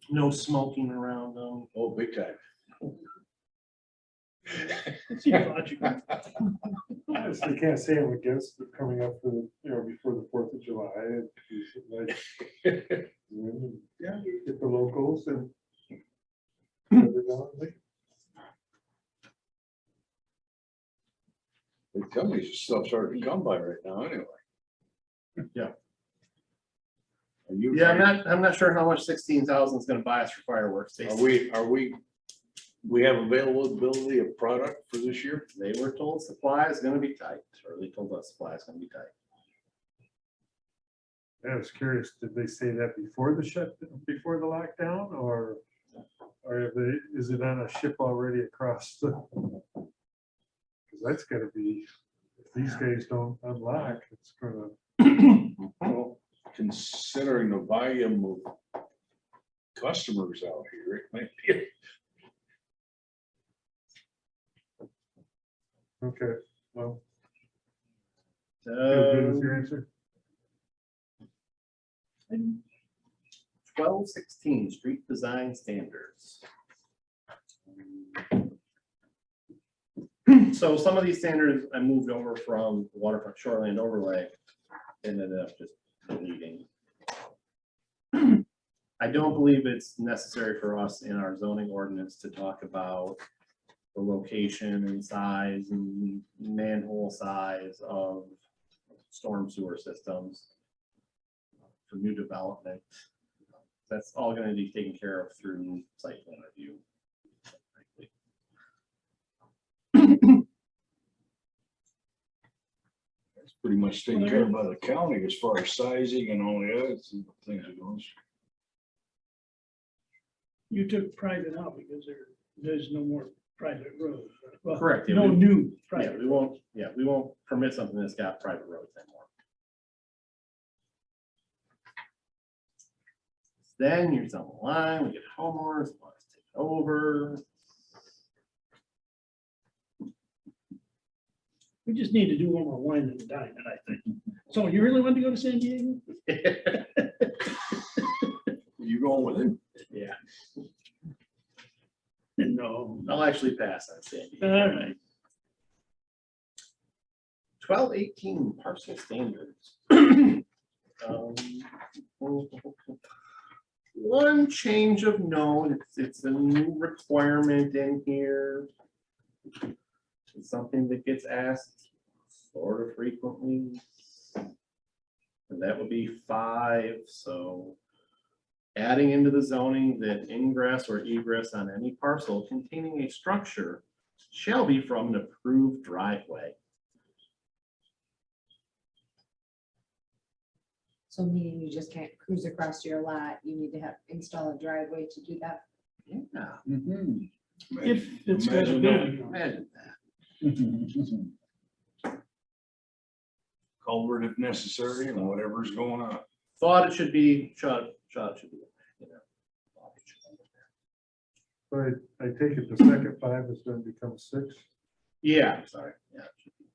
No smoking around them. Oh, big time. It seems logical. Honestly, can't say I'm against it coming up for the, you know, before the 4th of July. Like, yeah, get the locals and. days, stuff's hard to come by right now anyway. Yeah. Are you? Yeah, I'm not sure how much 16,000 is gonna buy us for fireworks. We have availability of product for this year? They were told supply is gonna be tight, or they told us supply is gonna be tight. I was curious, did they say that before the before the lockdown, or is it on a ship already across the? Because that's gotta be, if these guys don't unlock, it's gonna. Well, considering the volume of customers out here, it might be. Okay, well, feel good with your answer? 1216 street design standards. So some of these standards I moved over from waterfront shoreline overlay and ended up just deleting. I don't believe it's necessary for us in our zoning ordinance to talk about the location and size and manhole size of storm sewer systems for new development. That's all gonna be taken care of through site plan review. It's pretty much taken care of by the county as far as sizing and all the other things that goes. You took private out because there's no more private roads. Well, Correct, yeah, No we- new Yeah, private. we won't permit something that's got private roads anymore. Then you're on the line, we get homeowners, let's take over. We just need to do one more wine and dine, and I think. So you really want to go to San Diego? You going with him? Yeah, No. I'll actually pass on Sandy. All right. 1218 parcel standards. One change of note, it's a new requirement in here. It's something that gets asked sort of frequently. And that would be 5, so adding into the zoning that ingress or egress on any parcel containing a structure shall be from an approved driveway. So meaning you just can't cruise across your lot, you need to have, install a driveway to do that. Yeah, If it's got a Imagine building on it. imagine that. Culvert if necessary and whatever's going on. Thought it should be, shot should be. You know. Thought it should be there. So I take it the second 5 is gonna become 6. Yeah, I'm sorry. Yeah. it should be.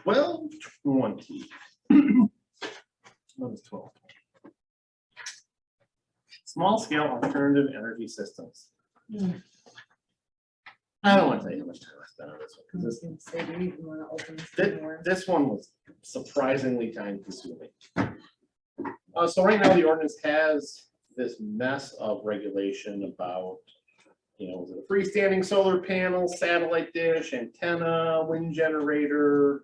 1220. What is 12? Small scale alternative energy systems. I don't want to tell you how much time I spent on this one, I because was gonna say, do you even want to open this This, anywhere? this one was surprisingly time consuming. So right now the ordinance has this mess of regulation about, is it a freestanding solar panel, satellite dish, antenna, wind generator?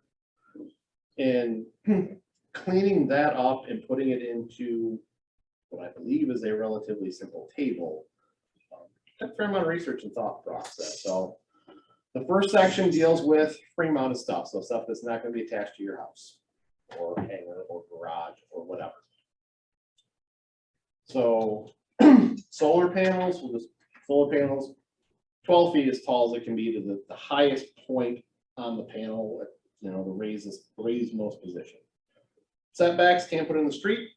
And cleaning that up and putting it into what I believe is a relatively simple table. Took a fair amount of research and thought process. So the first section deals with free mounted stuff. So stuff that's not going to be attached to your house or hangar or garage or whatever. So solar panels, 12 feet as tall as it can be to the highest point on the panel, the raised most position. Setbacks can't put in the street,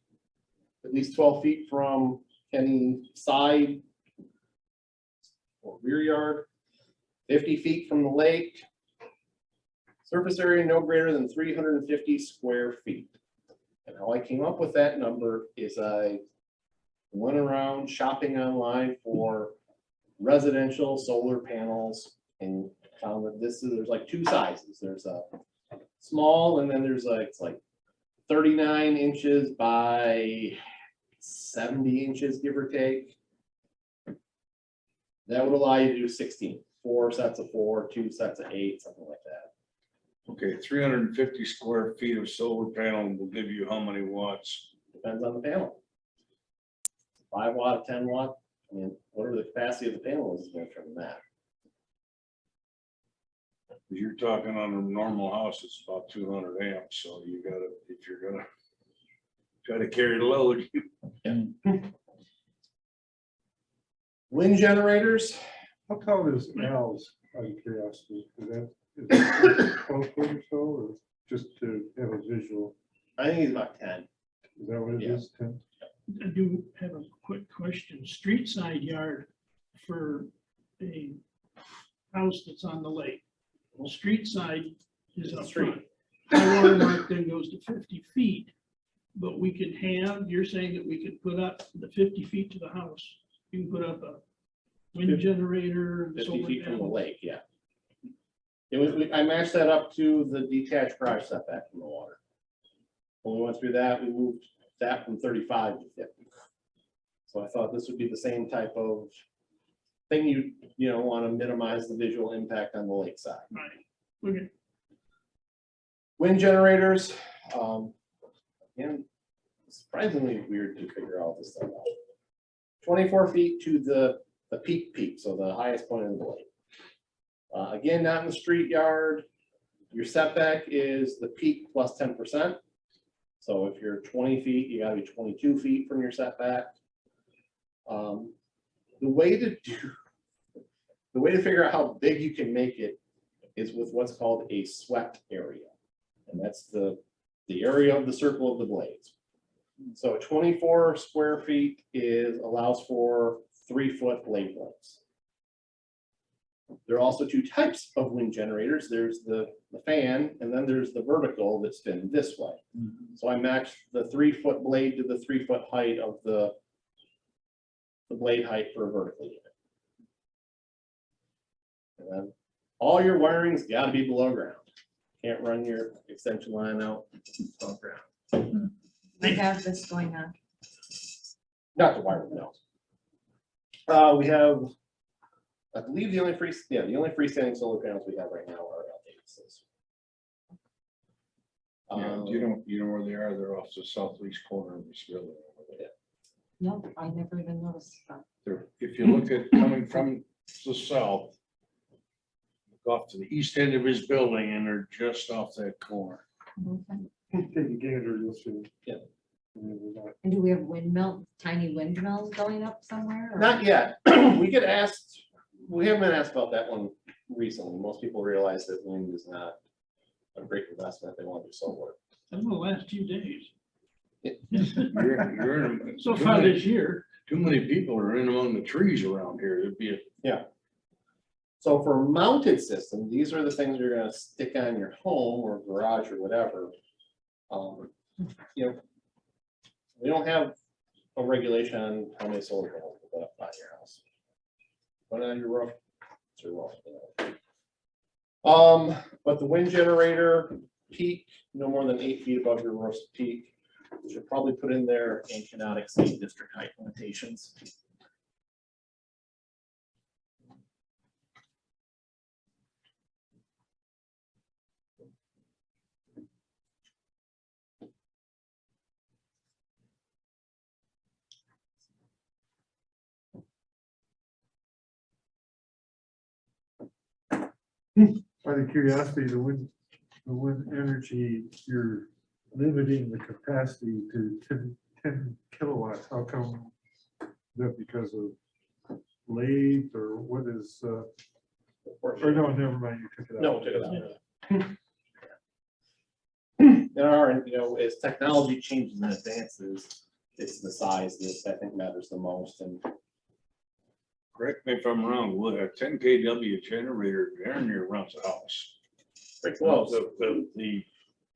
at least 12 feet from any side or rear yard, 50 feet from the lake. Surface area no greater than 350 square feet. And how I came up with that number is I went around shopping online for residential solar panels and found that there's like 2 sizes. There's a small, and then there's like, it's like 39 inches by 70 inches, give or take. That would allow you to do 16, 4 sets of 4, 2 sets of 8, something like that. Okay, 350 square feet of solar panel will give you how many watts? Depends on the panel. 5 watt, 10 watt, I mean, whatever the capacity of the panel is going to determine that. If you're talking on a normal house, it's about 200 amps, so you gotta, if you're gonna try to carry the load. Wind generators, How tall is Al's, out of curiosity? Is that 12 foot or so, or just to have a visual? I think he's about 10. Is that what it Yeah. is, 10? I do have a quick question. Street side yard for a house that's on the lake. Well, street side is up front. High water mark then goes to 50 feet. But we could have, you're saying that we could put up the 50 feet to the house. You can put up a wind generator. and 50 solar feet from the panels. lake, yeah. It was, I matched that up to the detached garage setback from the water. When we went through that, we moved that from 35 to 50. So I thought this would be the same type of thing you know, want to minimize the visual impact on the lakeside. Right, okay. Wind generators, again, surprisingly weird to figure all this stuff out. 24 feet to the peak, so the highest point in the lake. Again, not in the street yard. Your setback is the peak plus 10%. So if you're 20 feet, you gotta be 22 feet from your setback. The way to figure out how big you can make it is with what's called a swept area. And that's the area of the circle of the blades. So 24 square feet allows for 3-foot blade lengths. There are also 2 types of wind generators. There's the fan, and then there's the vertical that spin this way. So I matched the 3-foot blade to the 3-foot height of the blade height for a vertical unit. And then all your wiring's got to be below ground. Can't run your extension line out above ground. We have this going on. Not the wiring, no. We have, I believe the only freestanding solar panels we have right now are about 86. You know where they are? They're off the southeast corner of this building. No, I never even noticed that. If you look at coming from the south, look off to the east end of his building, and they're just off that corner. Okay. Take a gander, you'll see. Yeah. And do we have tiny windmills going up somewhere? or- Not yet. We haven't been asked about that one recently. Most people realize that wind is not a great investment. They want to do solar. In the last few days. You're in them. So far this year. Too many people are in among the trees around here. It'd be So for mounted system, these are the things you're gonna stick on your home or garage or whatever. You know, we don't have a regulation on how many solar panels you put up on your house. Put it on your roof, it's your roof. You know. But the wind generator peak, no more than 8 feet above your roof's peak. You should probably put in there ancient Connecticut State District height limitations. Out of curiosity, the wind energy, you're limiting the capacity to 10 kilowatts. How come? Is that because of blades or what is, or no, never mind, you took it out. No, check it out. There are, you know, as technology changes and advances, it's the size that I think matters the most. And correct me if I'm wrong, with a 10 kW generator, darn near runs a house. pretty close. The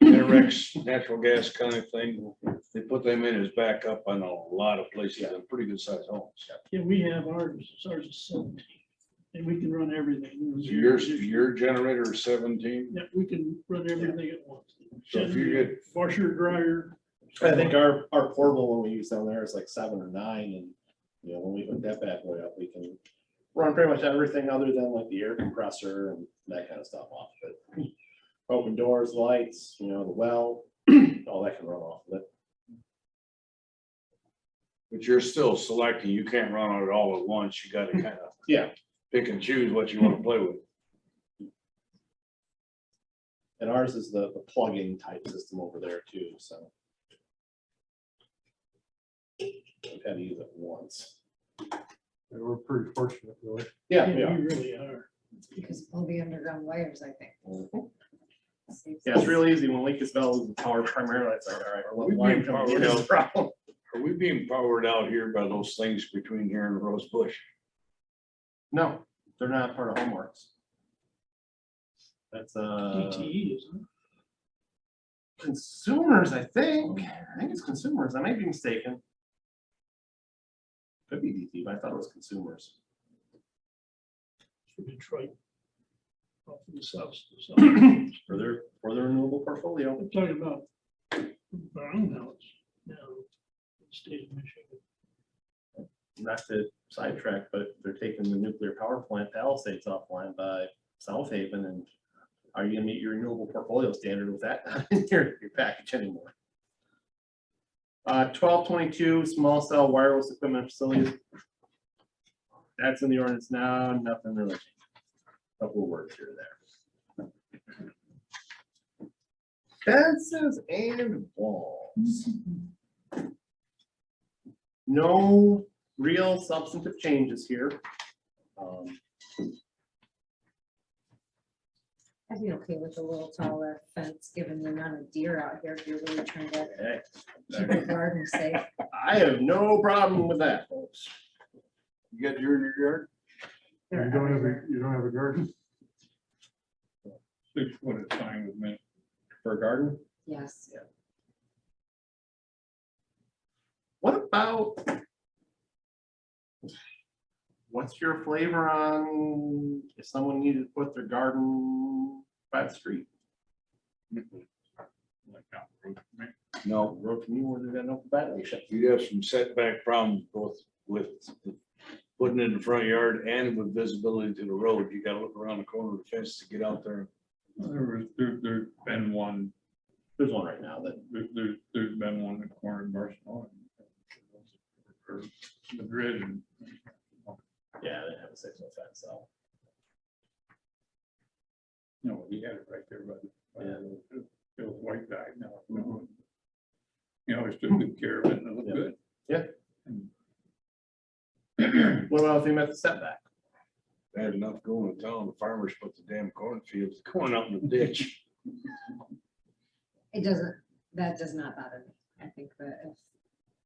Interex natural gas kind of thing, they put them in as backup on a lot of places, and pretty good sized homes. Yeah, we have ours is 17. and we can run everything. So your generator is 17, Yeah, we can run everything at once. so if you get, Washer, dryer. I think our portable one we use down there is like 7 or 9, and, you know, when we hook that bad boy up, we can run pretty much everything other than like the air compressor and that kind of stuff off of it. Open doors, lights, you know, the well, all that can run off of it. but you're still selecting, you can't run it all at once, you gotta kind of Yeah, pick and choose what you want to play with. and ours is the plug-in type system over there too, so. We've had to use it once. And we're pretty fortunate, really. Yeah, We yeah. really are. It's because of all the underground wires, I think. Mhm. Saves Yeah, it's us. real easy when Lake Isabella loses power primarily. It's like, all right, well, We what line being coming in powered is the problem? Are we being powered out here by those things between here and Rose Bush? No, they're not part of homeworks. That's DTE, isn't it? consumers, I think. I think it's consumers. I might be mistaken. Could be DT, but I thought it was consumers. For Detroit. Off in the south. For their renewable portfolio. I'm talking about brownouts now, in the state of Michigan. Not to sidetrack, but they're taking the nuclear power plant Palisades offline by South Haven, and are you gonna meet your renewable portfolio standard with that not in your package anymore? 1222, small cell wireless equipment facilities. That's in the ordinance now, nothing really. Couple of words here or there. Fences and walls. No real substantive changes here. I'd be okay with a little taller fence, given the amount of deer out here, if you're really trying to Hey, keep the garden safe. I have no problem with that, folks. You got deer in your yard? They're You don't have everywhere. you don't have a garden? 6 foot is fine with me. For a garden, Yes. what about? What's your flavor on if someone needed to put their garden by the street? Like down the road from me. No, Road to me where there's no violation. you have some setback problems both with putting it in the front yard and with visibility to the road. You gotta look around the corner of the fence to get out there. There's been one, There's one right now that, there's been one in the corner of Barcelona. Or Madrid and. yeah, they have a 6 foot fence, so. No, he had it right there by the old white guy now. You know, he took good care of it and it looked Yeah. good. Yeah. And What about if they met the setback? I had enough going to town. The farmers put the damn cornfields going out in the ditch. It doesn't, that does not bother me. I think that if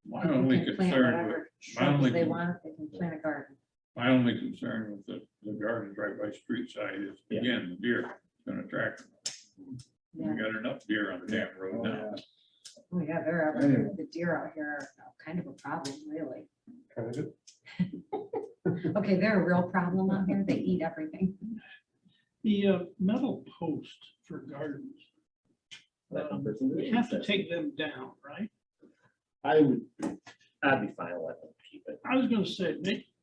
My people only can plant concern with, whatever my only shrubs they con- want, they can plant a garden. my only concern with the gardens right by street side is, Yeah. again, the deer, it's gonna attract them. Yeah. We got enough deer on the damn road now. Oh, yeah, they're everywhere. The deer out here are kind of a problem, really. Kind of. Okay, they're a real problem out here. They eat everything. The metal post for gardens, we have to take them down, right? I'd be fine letting them keep it. I was gonna say,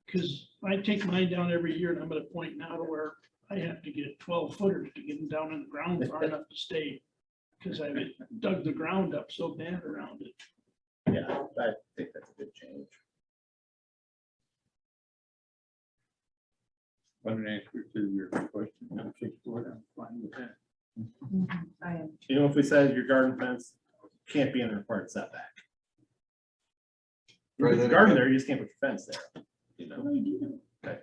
because I take mine down every year and I'm at a point now to where I have to get 12 footers to get them down in the ground far enough to stay. Because I dug the ground up so bad around it. Yeah, I think that's a good change. But in answer to your question, I'm 6 foot, I'm fine with that. I am. You know, if we said your garden fence can't be in the required setback. You Right, put your then garden again- there, you just can't put your fence there. You know? Okay.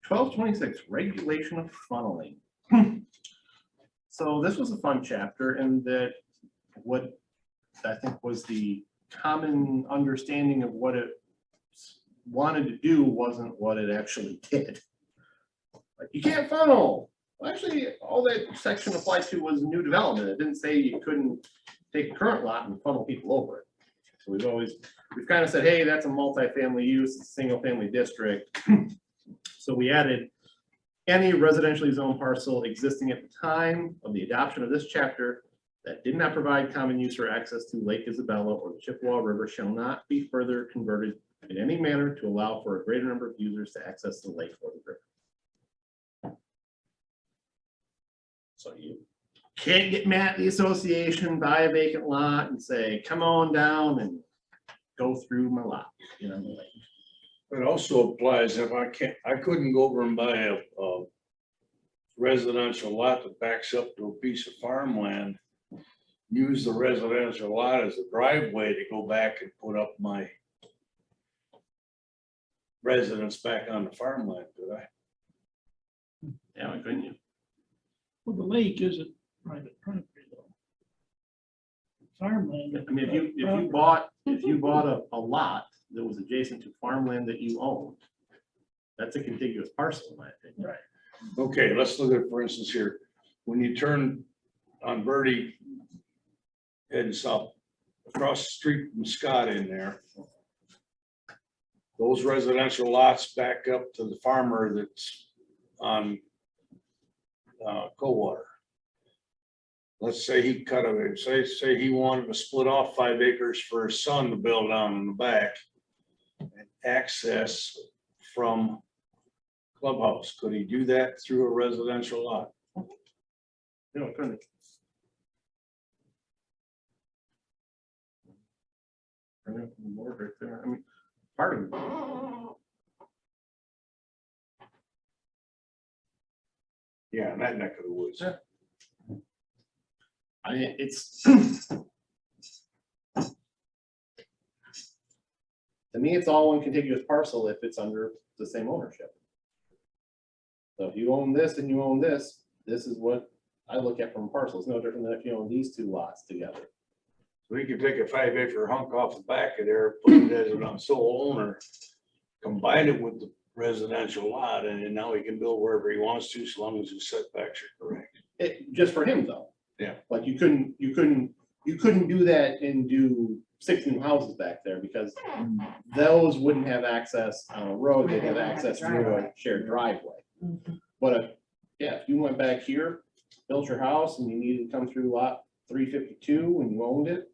1226, regulation of funneling. So this was a fun chapter in that what I think was the common understanding of what it wanted to do wasn't what it actually did. Like, you can't funnel. Well, actually, all that section applied to was new development. It didn't say you couldn't take a current lot and funnel people over it. So we've kind of said, hey, that's a multifamily use, it's a single family district. So we added any residentially zoned parcel existing at the time of the adoption of this chapter that did not provide common use or access to Lake Isabella or the Chippewa River shall not be further converted in any manner to allow for a greater number of users to access the lake or the river. So you can't get mad at the association, buy a vacant lot and say, come on down and go through my lot, you know, the lake. It also applies if I couldn't go over and buy a residential lot that backs up to a piece of farmland, use the residential lot as a driveway to go back and put up my residence back on the farmland, could I? Yeah, why couldn't you? Well, the lake isn't private property though. Farmland. I mean, if you bought a lot that was adjacent to farmland that you owned, that's a contiguous parcel in my opinion. Right. Okay, let's look at, for instance, here, when you turn on Birdie heading south, across the street from Scott in there, those residential lots back up to the farmer that's on Coldwater. Let's say he cut it, say he wanted to split off 5 acres for his son to build down in the back and access from clubhouse. Could he do that through a residential lot? No, it couldn't. Right there. I mean, part of it. Yeah, in that neck of the woods. Yeah. I mean, it's. To me, it's all one contiguous parcel if it's under the same ownership. So if you own this and you own this, this is what I look at from a parcel. It's no different than if you own these 2 lots together. So he could take a 5-acre hunk off the back of there, put it as a sole owner, combine it with the residential lot, and then now he can build wherever he wants to, as long as his setbacks are correct. Just for him though. Yeah. Like you couldn't do that and do 6 new houses back there because those wouldn't have access on a road. They'd have access through a shared driveway. Mhm. But if you went back here, built your house and you needed to come through lot 352 and you owned it,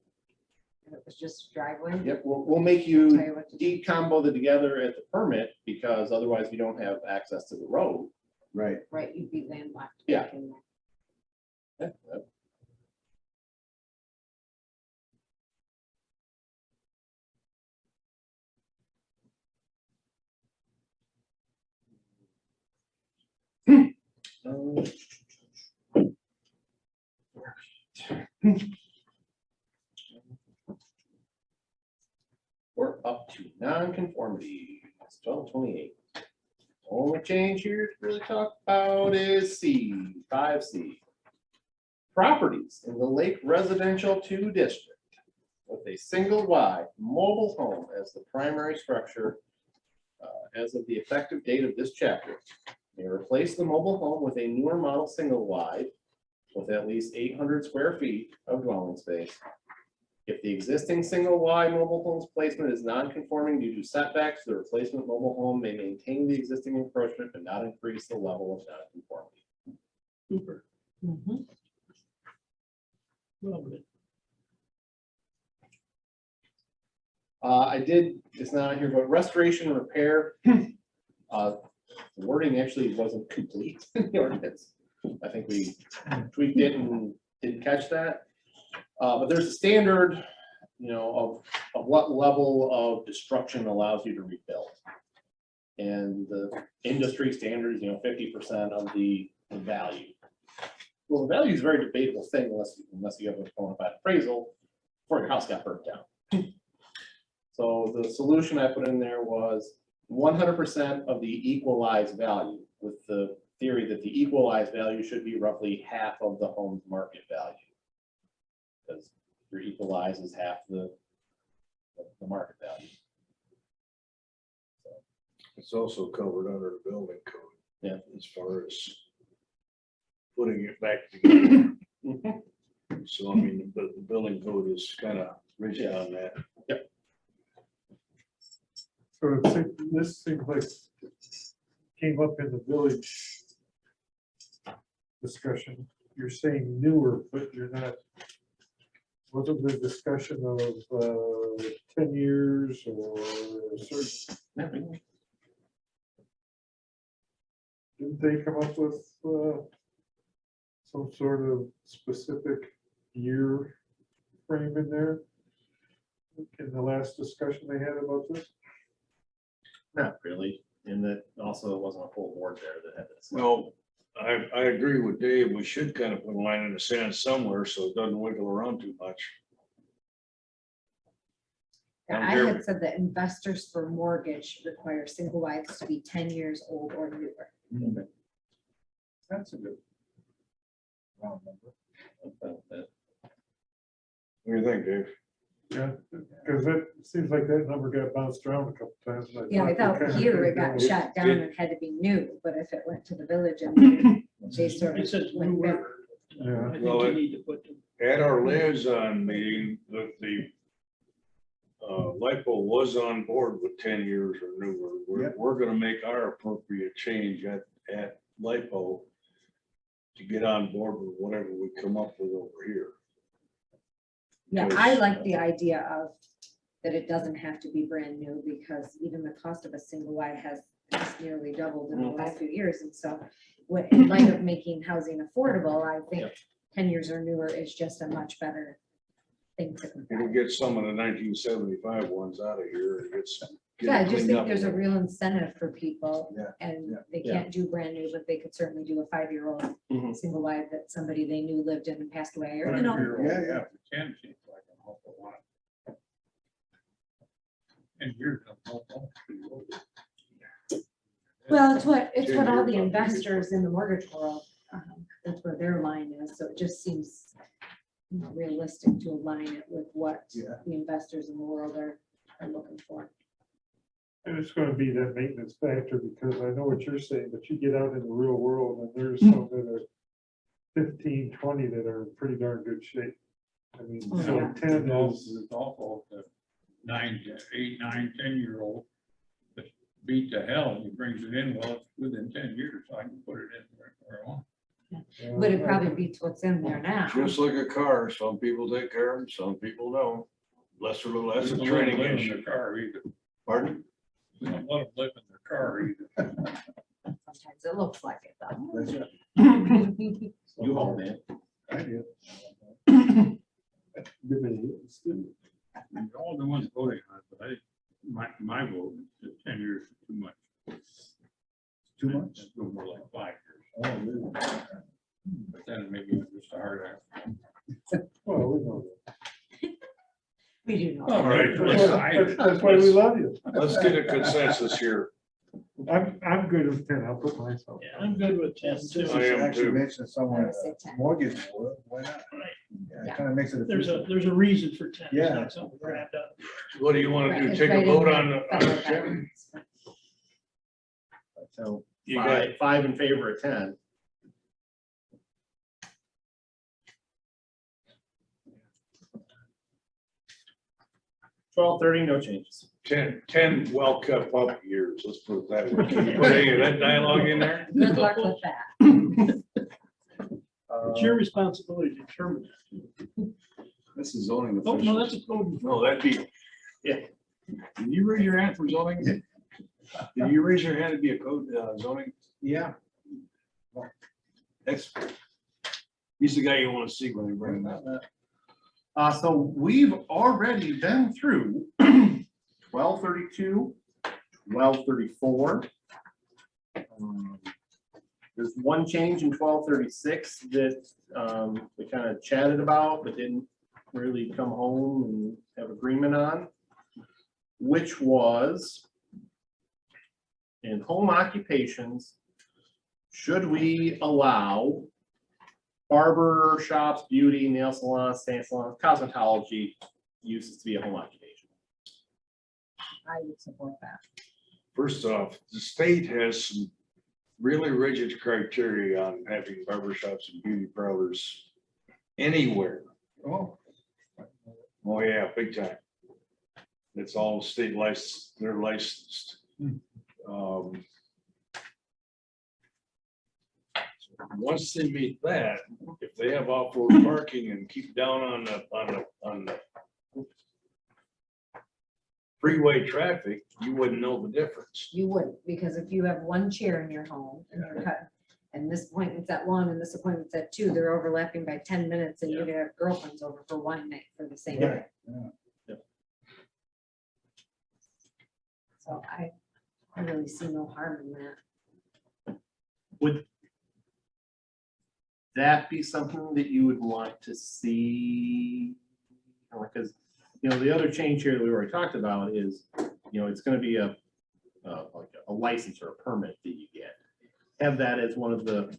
And it was just driveway. yep, we'll make Tell you you what to do. decombo them together at the permit because otherwise you don't have access to the road. Right. Right, you'd be landlocked. Yeah. back in there. We're up to non-conformity. It's 1228. Only change here to really talk about is C, 5C. Properties in the Lake Residential 2 district with a single wide mobile home as the primary structure as of the effective date of this chapter. May replace the mobile home with a newer model single wide with at least 800 square feet of dwelling space. If the existing single wide mobile home's placement is non-conforming due to setbacks, the replacement mobile home may maintain the existing encroachment but not increase the level of non-conformity. Super. Mhm. Lovely. I did, it's not here, but restoration and repair. The wording actually wasn't complete in the ordinance. I think we tweaked it and didn't catch that. But there's a standard, of what level of destruction allows you to rebuild. And the industry standard is, 50% of the value. Well, the value is a very debatable thing unless you have a bona fide appraisal before your house got burnt down. So the solution I put in there was 100% of the equalized value, with the theory that the equalized value should be roughly half of the home's market value. Because your equalized is half the market value. It's also covered under the building code. Yeah. As far as putting it back together. Mhm. So I mean, the building code is kind of rigid on that. Yep. So this seems like came up in the village discussion. You're saying newer, but you're not. Wasn't the discussion of 10 years or a certain? Didn't they come up with some sort of specific year frame in there? In the last discussion they had about this? Not really, and that also wasn't a full board there that had this. No, I agree with Dave. We should kind of put a line in the sand somewhere so it doesn't wiggle around too much. I had said that investors for mortgage require single wides to be 10 years old or newer. That's a good. round number. What do you think, Dave? Yeah, because it seems like that number got bounced around a couple times. and Yeah, I thought thought we kinda here it did got go- shot down and had to be new, but if it went to the village and then they sort It of says went back. newer. Yeah. I think Well, you it- need to put the At our liaison meeting, the LIPO was on board with 10 years or newer. We're gonna make our appropriate change at LIPO to get on board with whatever we come up with over here. Yeah, I like the idea of that it doesn't have to be brand new because even the cost of a single wide has nearly doubled in the last few years. And so what, in light of making housing affordable, I think 10 years or newer is just a much better thing to You compare. can get some of the 1975 ones out of here and get some. get Yeah, I it just cleaned think up there's a little. real incentive for people Yeah, and yeah. they Yeah. can't do brand new, but they could certainly do a 5-year-old Mhm. single wide that somebody they knew lived in and passed away or, you know. Yeah, yeah. It can seem like an awful lot. And you're. Well, it's what all the 10 years. investors in the mortgage world, that's where their line is, so it just seems realistic to align it with what the investors in the world are looking for. And it's gonna be that maintenance factor, because I know what you're saying, but you get out in the real world and there's some that are 15, 20 that are in pretty darn good shape. I mean, Oh, so yeah. 10 It's is, awful, the 8, 9, 10-year-old that beat to hell, he brings it in, well, it's within 10 years, so I can put it in where I want. But it probably beats what's in there now. Just like a car, some people take care of them, some people don't. That's a They training don't let 'em live in issue. their car either. Pardon? They don't let them live in their car either. Sometimes it looks like it though. that's it. You haul, man. I did. Good idea. It's good. And all the ones voting on it, but my vote is 10 years is too much. Too much? I'd go more like 5 years. Oh, really? But then maybe it's just a hard ass. Well, we know that. We do know. All right. That's why we love you. Let's get a consensus here. I'm good with 10. I'll put myself. Yeah, I'm good with 10 too. I am Actually too. mentioned I someone, would say 10. mortgage, why not? Right. Yeah, it kind of makes it. There's official. a reason for 10. It's Yeah. not something grabbed up. What do you want Right, to do? it's Take right a in vote the on the federal 10? guidance. So You got, five in favor of 10. $12.30, no changes. 10 well-kept up years, let's put it that way. Can you put any of that dialogue in there? Good luck with that. It's your responsibility to determine that. This is zoning Oh, no, that's officials. a code. No, that'd be, Did you raise your hand for zoning? Did you raise your hand to be a code zoning? Yeah, that's, he's the guy you want to see when they bring that. So we've already been through 1232, 1234. There's one change in 1236 that we kind of chatted about, but didn't really come home and have agreement on, which was in home occupations, should we allow barber shops, beauty, nail salons, stain salons, cosmetology uses to be a home occupation? I would support that. First off, the state has some really rigid criteria on having barber shops and beauty parlors anywhere. oh, Oh, yeah, big time. It's all state licensed, they're licensed. Once they meet that, if they have off-road parking and keep down on the freeway traffic, you wouldn't know the difference. You wouldn't, because if you have one chair in your home and you're cut, and this appointment's at 1 and this appointment's at 2, they're overlapping by 10 minutes and you could have girlfriends over for one night for the same Yeah. day. So I really see no harm in that. Would that be something that you would want to see? Because, the other change here that we already talked about is, it's gonna be like a license or a permit that you get. Have that as one of the,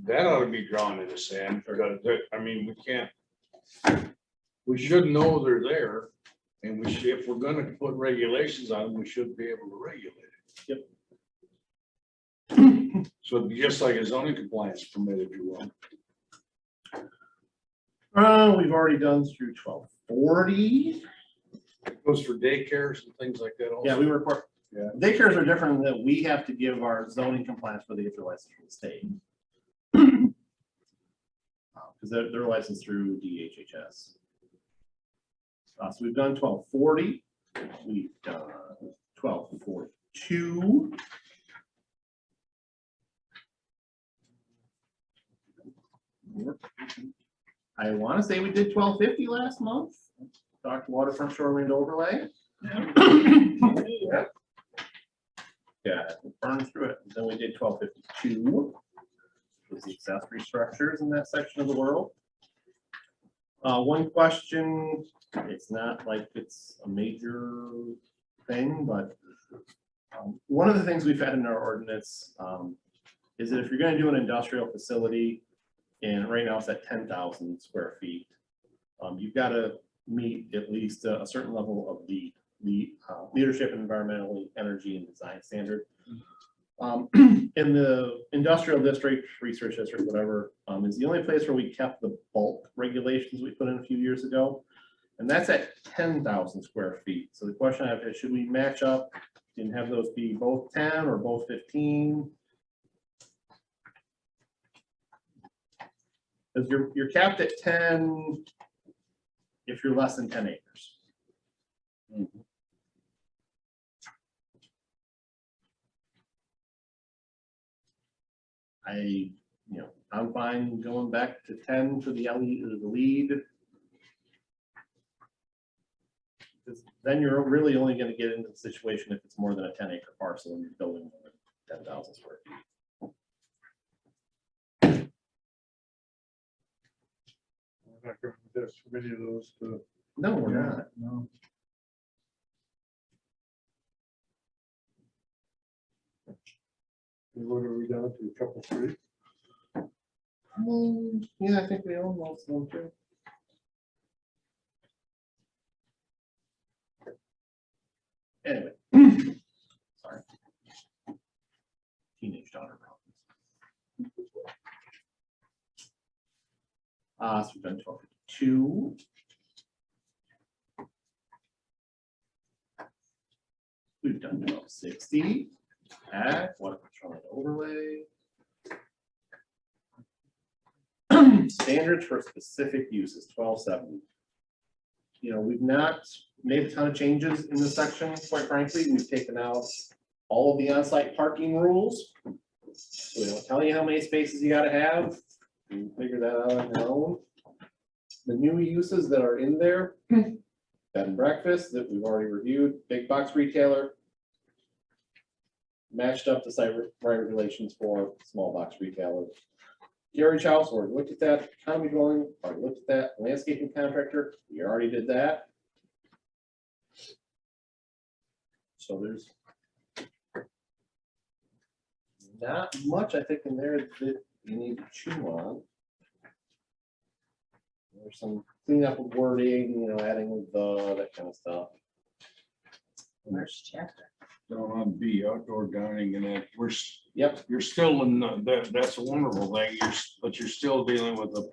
That ought to be drawn in the sand, because, we can't, we should know they're there, and we should, if we're gonna put regulations on them, we should be able to regulate it. Yep. So it'd be just like a zoning compliance permit, if you will. We've already done through 1240. Goes for daycares and things like that also. Yeah, we report. Yeah. Daycares are different in that we have to give our zoning compliance for the get their license from the state. Because they're licensed through DHHS. So we've done 1240, we've done 1242. I want to say we did 1250 last month. Talked waterfront shoreline overlay. Yeah, burned through it. Then we did 1252, which was the accessory structures in that section of the world. One question, it's not like it's a major thing, but one of the things we've had in our ordinance is that if you're going to do an industrial facility, and right now it's at 10,000 square feet, you've got to meet at least a certain level of the leadership in environmental, energy, and design standard. In the industrial district, research district, whatever, is the only place where we kept the bulk regulations we put in a few years ago. And that's at 10,000 square feet. So the question I have is, should we match up and have those be both 10 or both 15? Because you're capped at 10 if you're less than 10 acres. I'm fine going back to 10 for the lead. Because then you're really only going to get into the situation if it's more than a 10-acre parcel and you're building more than 10,000 square feet. We're not going to test many of those to. No, we're not. No. What are we down to, a couple, 3? Yeah, I think we own most of them too. Anyway, sorry. Teenage daughter problems. So we've done 1252. We've done 1260. Water control and overlay. Standards for specific uses, 1270. We've not made a ton of changes in this section, quite frankly. We've taken out all of the on-site parking rules. We don't tell you how many spaces you gotta have. You can figure that out on your own. The new uses that are in there, bed and breakfast that we've already reviewed, big box retailer, matched up to site regulations for small box retailer. Carriage house, we looked at that. Economy dwelling, already looked at that. Landscaping contractor, we already did that. So there's not much, I think, in there that you need to chew on. There's some cleanup of wording, adding the, that kind of stuff. March chapter. Down on B, outdoor dining, and that, Yep. you're still in, that's a wonderful thing, but you're still dealing with the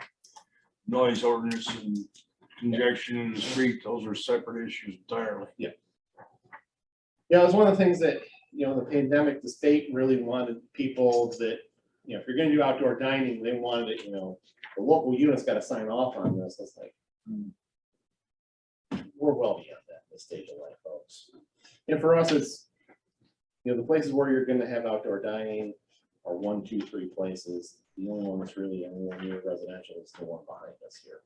noise ordinance and congestion in the street, those are separate issues entirely. Yeah, it was one of the things that, the pandemic, the state really wanted people that, if you're gonna do outdoor dining, they wanted it, the local unit's gotta sign off on this. It's like, we're well beyond that, this stage of life, folks. And for us, it's, the places where you're gonna have outdoor dining are 1, 2, 3 places. The only one that's really anywhere near residential is the one behind us here.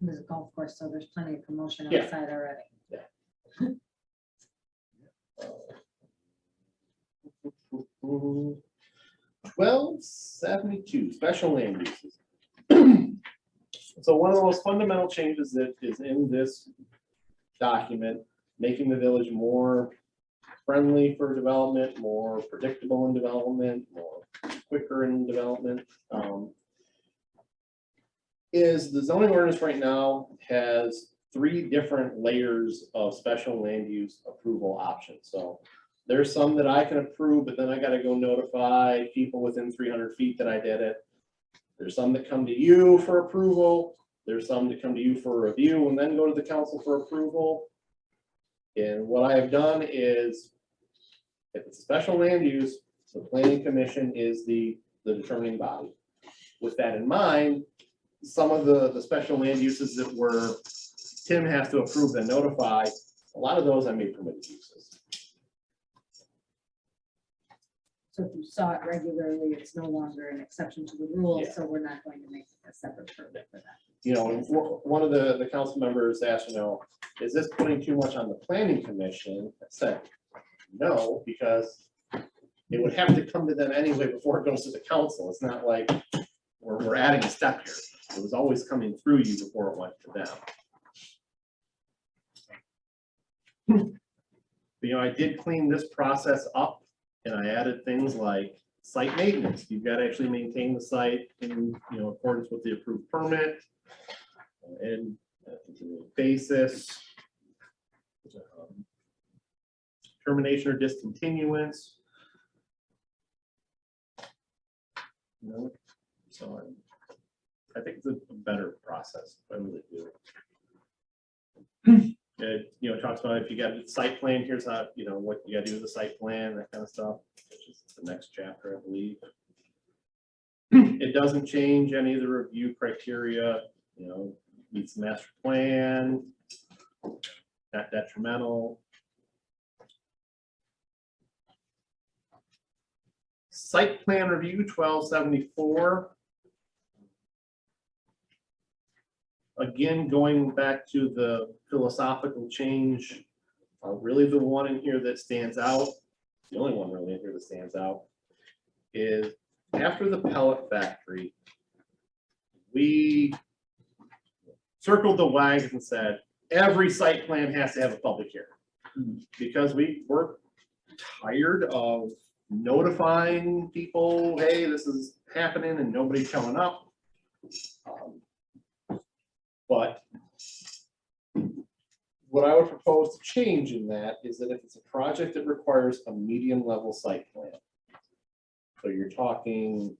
There's a golf course, so there's plenty of promotion Yeah. outside already. 1272, special land uses. So one of the most fundamental changes that is in this document, making the village more friendly for development, more predictable in development, more quicker in development, is the zoning ordinance right now has 3 different layers of special land use approval options. So there's some that I can approve, but then I gotta go notify people within 300 feet that I did it. There's some that come to you for approval. There's some that come to you for review and then go to the council for approval. And what I have done is, if it's a special land use, the planning commission is the determining body. With that in mind, some of the special land uses that were, Tim has to approve and notify, a lot of those I made permitted uses. So if you saw it regularly, it's no longer an exception to the rule, Yeah. so we're not going to make a separate permit for that. And one of the council members asked, is this putting too much on the planning commission? I said, no, because it would have to come to them anyway before it goes to the council. It's not like we're adding a step here. It was always coming through you before it went to them. But, I did clean this process up and I added things like site maintenance. You've got to actually maintain the site in, accordance with the approved permit and continuing basis. Termination or discontinuance. So I think it's a better process. I really do. It talks about if you got a site plan, here's how, what you gotta do with the site plan, that kind of stuff, which is the next chapter, I believe. It doesn't change any of the review criteria, meets the master plan, not detrimental. Site plan review 1274. Again, going back to the philosophical change, really the one in here that stands out, the only one really in here that stands out, is after the pellet factory, we circled the wagons and said, every site plan has to have a public hearing. Because we're tired of notifying people, hey, this is happening and nobody's showing up. But what I would propose to change in that is that if it's a project that requires a medium level site plan, so you're talking,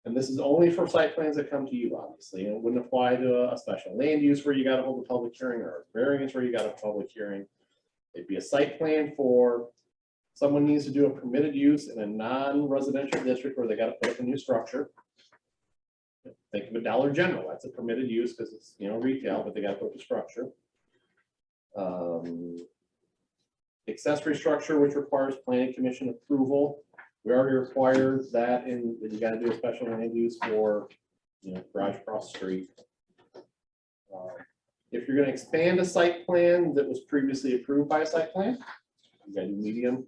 and this is only for site plans that come to you, obviously, and it wouldn't apply to a special land use where you got to hold a public hearing or a variance where you got a public hearing. It'd be a site plan for someone needs to do a permitted use in a non-residential district where they got to put up a new structure. Think of a Dollar General, that's a permitted use because it's, retail, but they got to put up a structure. Accessory structure, which requires planning commission approval. We already require that and you got to do a special land use for, garage across the street. If you're going to expand a site plan that was previously approved by a site plan, you got to do medium.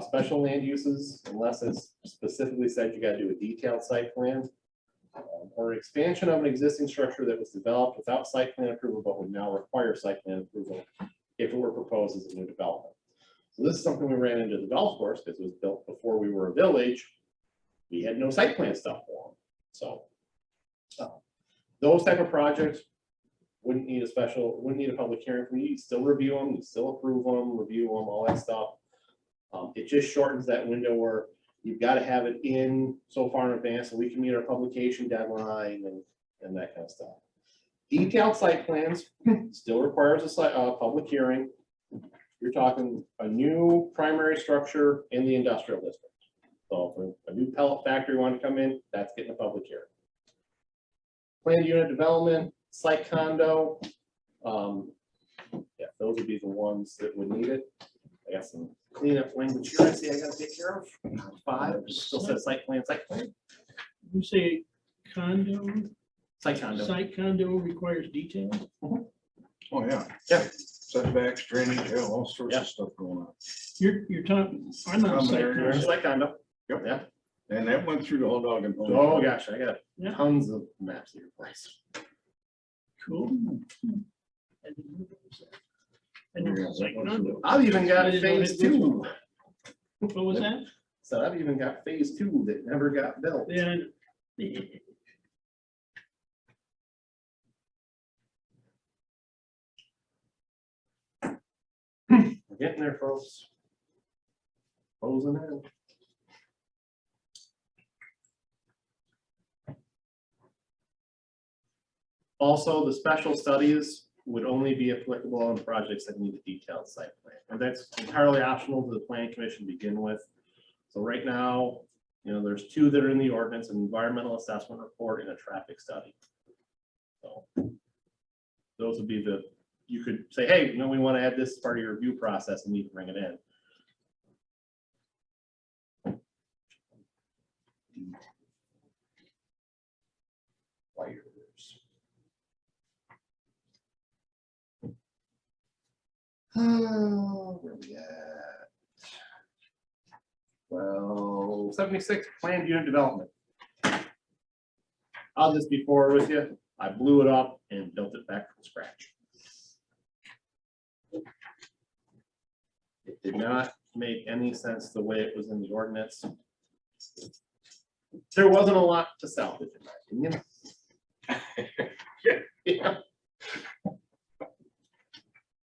Special land uses, unless it's specifically said you got to do a detailed site plan. Or expansion of an existing structure that was developed without site plan approval, but would now require site plan approval if it were proposed as a new development. So this is something we ran into the golf course because it was built before we were a village. We had no site plan stuff for them. So those type of projects wouldn't need a public hearing from you. You still review them, you still approve them, review them, all that stuff. It just shortens that window where you've got to have it in so far in advance so we can meet our publication deadline and that kind of stuff. Detailed site plans still requires a public hearing. You're talking a new primary structure in the industrial district. So if a new pellet factory want to come in, that's getting a public hearing. Planned unit development, site condo. Yeah, those would be the ones that would need it. I got some cleanup language here I see I gotta take care of. 5, still says site plan. You say condo, Site condo. site condo requires detail? Oh, yeah. Yeah. Setbacks, drainage, yeah, all sorts Yeah. of stuff going on. You're talking, I'm not a Common site area. You're in a condo. site condo. Yep. Yeah. And that went through the whole dog and pony. Oh, show. gosh, I got Yeah. tons of maps of your place. Cool. I didn't know that was that. I didn't know site condo. I've even got I didn't know phase it was 2. What was that? So I've even got phase 2 that never got built. Yeah. We're getting there, folks. Closing in. Also, the special studies would only be applicable on projects that need a detailed site plan. And that's entirely optional to the planning commission to begin with. So right now, you know, there's 2 that are in the ordinance, an environmental assessment report and a traffic study. So those would be the, you could say, hey, you know, we want to add this as part of your review process and you can bring it in. Wires. Where we at? Well, 76 planned unit development. I'll just be forward with you. I blew it up and built it back from scratch. It did not make any sense the way it was in the ordinance. There wasn't a lot to salvage, in my opinion. Yeah.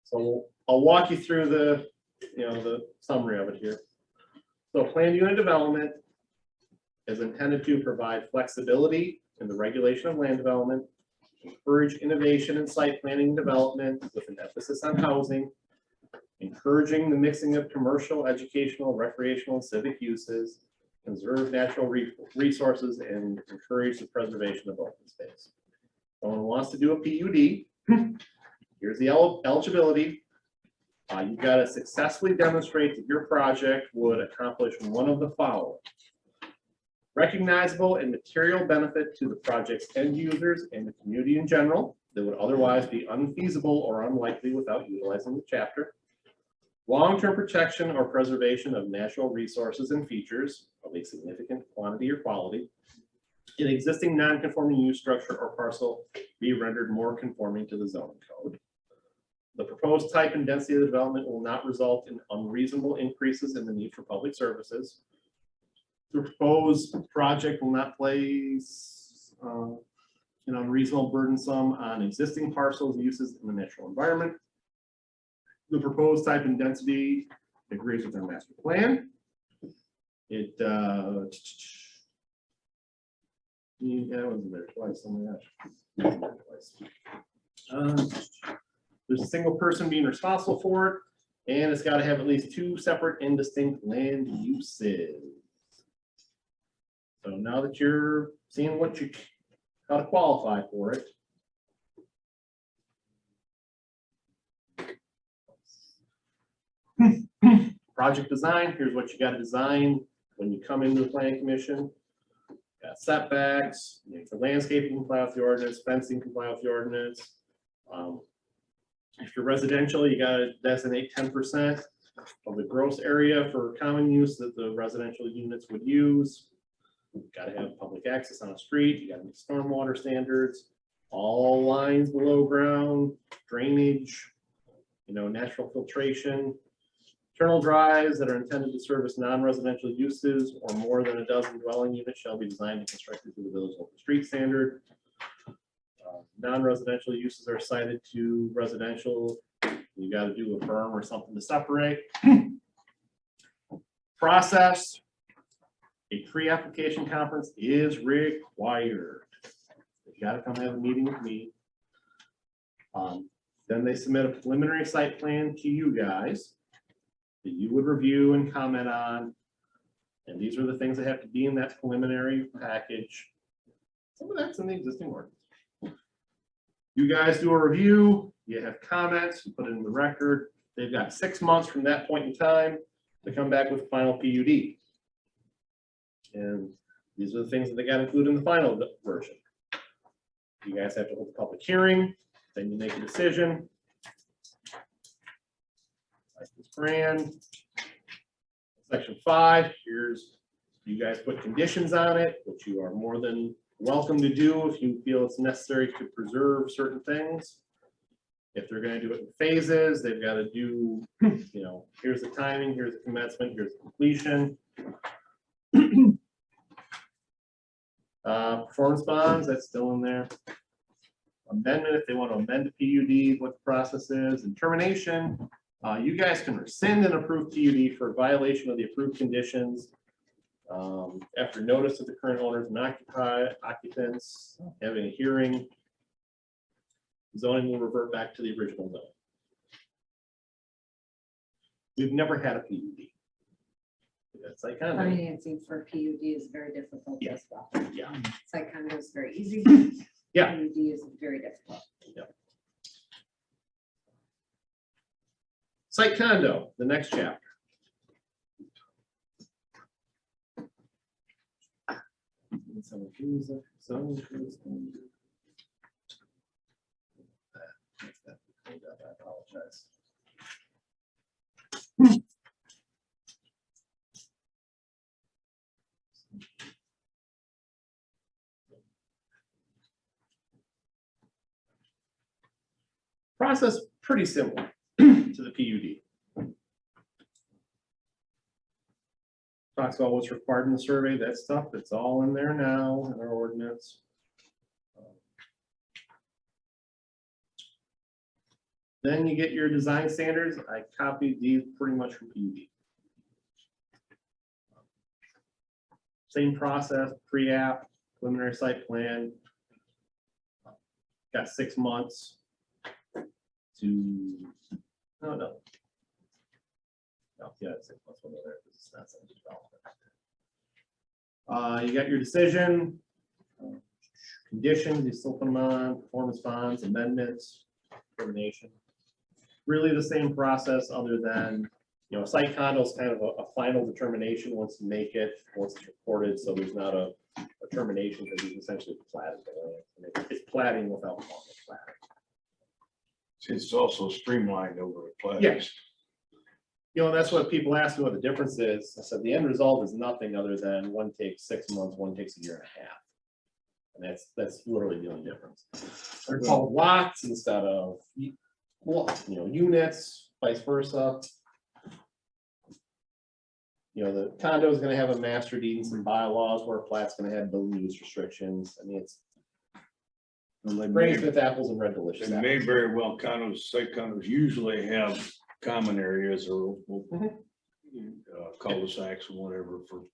So I'll walk you through the, you know, the summary of it here. So planned unit development is intended to provide flexibility in the regulation of land development, encourage innovation in site planning and development with an emphasis on housing, encouraging the mixing of commercial, educational, recreational, and civic uses, conserve natural resources, and encourage the preservation of open space. Someone wants to do a PUD, here's the eligibility. You've got to successfully demonstrate that your project would accomplish one of the following. Recognizable and material benefit to the project's end users and the community in general that would otherwise be unfeasible or unlikely without utilizing the chapter. Long-term protection or preservation of natural resources and features of a significant quantity or quality. An existing non-conforming use structure or parcel be rendered more conforming to the zoning code. The proposed type and density of the development will not result in unreasonable increases in the need for public services. The proposed project will not place an unreasonable burdensome on existing parcels, uses in the natural environment. The proposed type and density agrees with our master plan. It yeah, I wasn't there twice. Oh my gosh. There's a single person being responsible for it, and it's got to have at least 2 separate and distinct land uses. So now that you're seeing what you, how to qualify for it. Project design, here's what you got to design when you come into the planning commission. Got setbacks, for landscaping comply with the ordinance, fencing comply with the ordinance. If you're residential, you gotta designate 10% of the gross area for common use that the residential units would use. You've got to have public access on a street, you gotta meet stormwater standards, all lines below ground, drainage, you know, natural filtration. Internal drives that are intended to service non-residential uses or more than a dozen dwelling units shall be designed and constructed to the village local street standard. Non-residential uses are cited to residential. You got to do a berm or something to separate. Process. a pre-application conference is required. You gotta come have a meeting with me. Then they submit a preliminary site plan to you guys that you would review and comment on. And these are the things that have to be in that preliminary package. Some of that's in the existing ordinance. You guys do a review, you have comments, you put it in the record. They've got 6 months from that point in time to come back with final PUD. And these are the things that they got included in the final version. You guys have to hold a public hearing, then you make a decision. Like this brand. Section 5, here's, you guys put conditions on it, which you are more than welcome to do if you feel it's necessary to preserve certain things. If they're gonna do it in phases, they've got to do, you know, here's the timing, here's the commencement, here's the completion. Performance bonds, that's still in there. Amendment, if they want to amend the PUD, what the process is, and termination. You guys can rescind an approved PUD for violation of the approved conditions. After notice of the current owners and occupants having a hearing, zoning will revert back to the original zone. We've never had a PUD. That's like kind of, Financing for PUD is very difficult Yeah. as well. yeah, Site condo is very easy. Yeah. PUD is very difficult. site condo, the next chapter. I apologize. Process pretty similar to the PUD. Talks about what's required in the survey, that stuff, it's all in there now in our ordinance. Then you get your design standards. I copied these pretty much from PUD. Same process, pre-app, preliminary site plan. Got 6 months to, no. No, yeah, 6 months over there, because it's not something development. You got your decision, conditions, you still put them on, performance bonds, amendments, termination. Really the same process, other than, you know, site condo is kind of a final determination once you make it, once it's recorded, so there's not a termination, because you essentially platted the land. It's platting without formal platting. It's also streamlined over the place. Yes. You know, that's what people ask me what the difference is. I said, the end result is nothing other than one takes 6 months, one takes a year and a half. And that's literally the only difference. They're called lots instead of, units, vice versa. You know, the condo is gonna have a master deed and some bylaws, where a plat's gonna have building use restrictions. I mean, it's raised with apples and red delicious. It may very well condos, site condos usually have common areas or cul-de-sacs or whatever for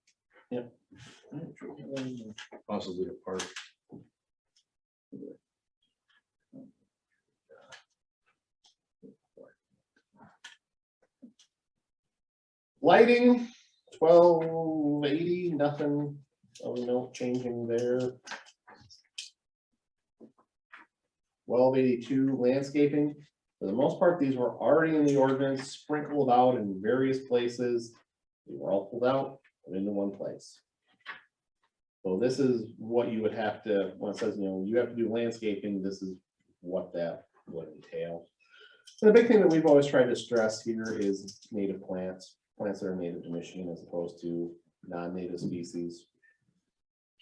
possibly a park. Lighting, 1280, nothing, no changing there. 1282 landscaping. For the most part, these were already in the ordinance, sprinkled out in various places. They were all pulled out and into one place. So this is what you would have to, when it says, you have to do landscaping, this is what that would entail. And the big thing that we've always tried to stress here is native plants, plants that are native to Michigan as opposed to non-native species.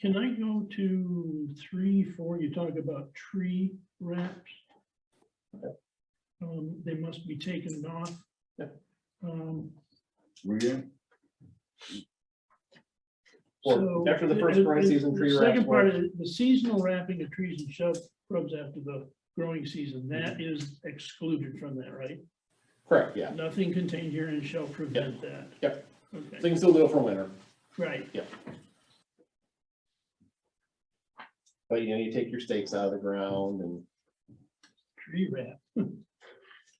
Can I go to 3, 4, you talk about tree wraps? Okay. They must be taken off. Yeah. So After the first growing season, tree the wraps. second part of the seasonal wrapping of trees and shrubs after the growing season, that is excluded from that, right? Correct, yeah. Nothing contained here and shall prevent that. Yep. So Okay, you can still do it for winter. right. Yep. But you know, you take your stakes out of the ground and Tree wrap.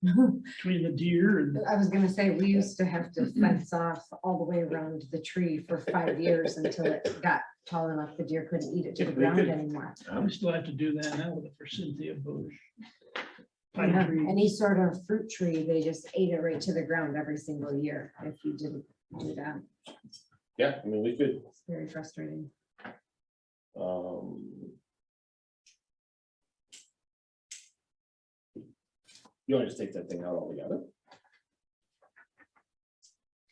Between the deer and. I was gonna say, we used to have to fence off all the way around the tree for 5 years until it got tall enough the deer couldn't eat it to the If we ground could- anymore. We still have to do that now with the Forsythia bush. Yeah, Pine tree. any sort of fruit tree, they just ate it right to the ground every single year if you didn't do that. yeah, I mean, we could, It's very frustrating. you want to just take that thing out altogether?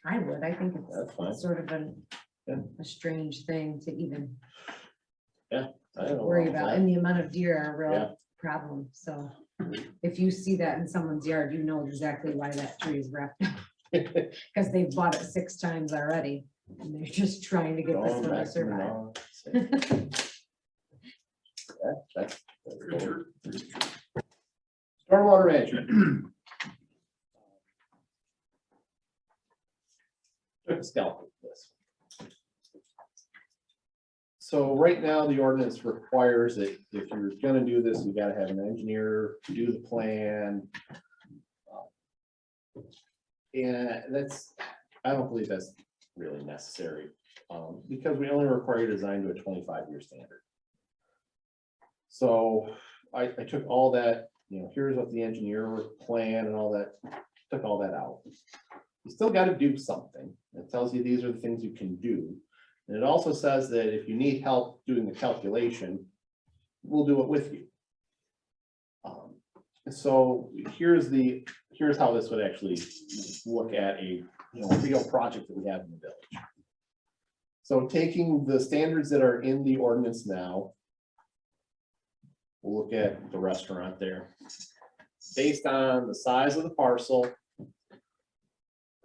I would, I think That's fine. it's sort of Yeah. a strange thing to even I don't know. worry about, and the amount of deer are a Yeah. real problem, so. If you see that in someone's yard, you know exactly why that tree is wrapped up, because they've bought it 6 times already, and they're just trying to get this Going one to back to survive. Menard. That's totally- Stormwater management. Took a scalpel for this. So right now, the ordinance requires that if you're gonna do this, you gotta have an engineer do the plan. And that's, I don't believe that's really necessary, because we only require you to design to a 25-year standard. So I took all that, you know, here's what the engineer plan and all that, took all that out. You still gotta do something. It tells you these are the things you can do. And it also says that if you need help doing the calculation, we'll do it with you. So here's how this would actually look at a, you know, real project that we have in the village. So taking the standards that are in the ordinance now, we'll look at the restaurant there. Based on the size of the parcel,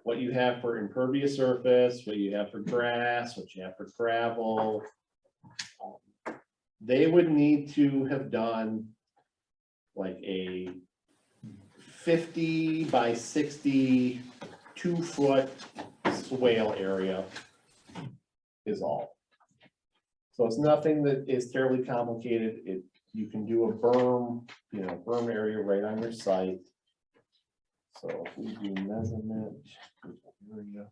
what you have for impervious surface, what you have for grass, what you have for gravel. They would need to have done like a 50 by 60 2-foot swale area is all. So it's nothing that is terribly complicated. You can do a berm, you know, berm area right on your site. So if we do measurement area.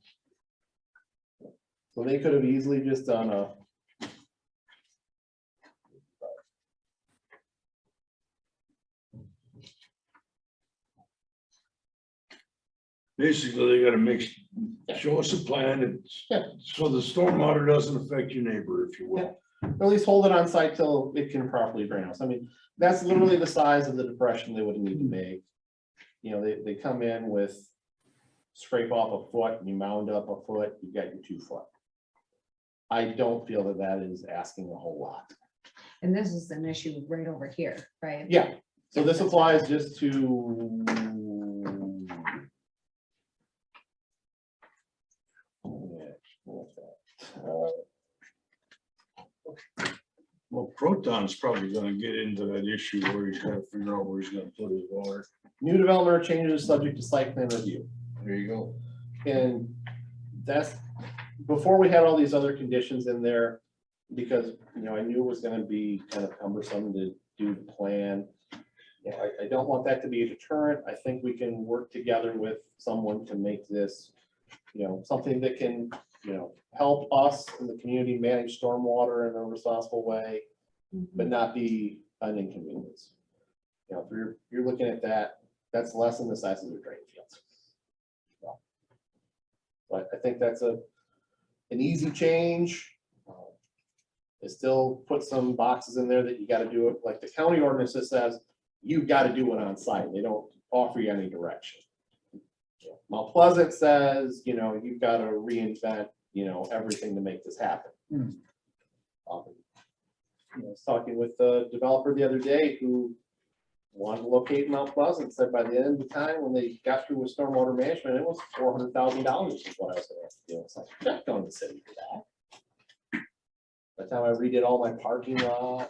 So they could have easily just done a. Basically, they gotta show us a plan, Yeah. so the stormwater doesn't affect your neighbor, if you will. Or at least hold it on site till it can properly drain out. So, I mean, that's literally the size of the depression they would need to make. You know, they come in with, scrape off a foot, and you mound up a foot, you got your 2 foot. I don't feel that that is asking a whole lot. And this is an issue right over here, right? Yeah, so this applies just to. Yeah, what's that? Well, Proton's probably gonna get into that issue where he's gotta figure out where he's gonna put his water. New development or changes subject to site plan review. There you go. And that's, before we had all these other conditions in there, because, you know, I knew it was gonna be kind of cumbersome to do the plan. You know, I don't want that to be a deterrent. I think we can work together with someone to make this, you know, something that can, you know, help us in the community manage stormwater in a responsible way, but not be an inconvenience. You know, if you're looking at that, that's less than the size of the drain fields. But I think that's an easy change. It still puts some boxes in there that you gotta do it, like the county ordinance that says you've gotta do it on site. They don't offer you any direction. Mount Pleasant says, you know, you've gotta reinvent, you know, everything to make this happen. You know, I was talking with the developer the other day who wanted to locate in Mount Pleasant, said by the end of the time, when they got through with stormwater management, it was $400,000 is what I was gonna have to do. It's like, I'm not going to the city for that. By the time I redid all my parking lot.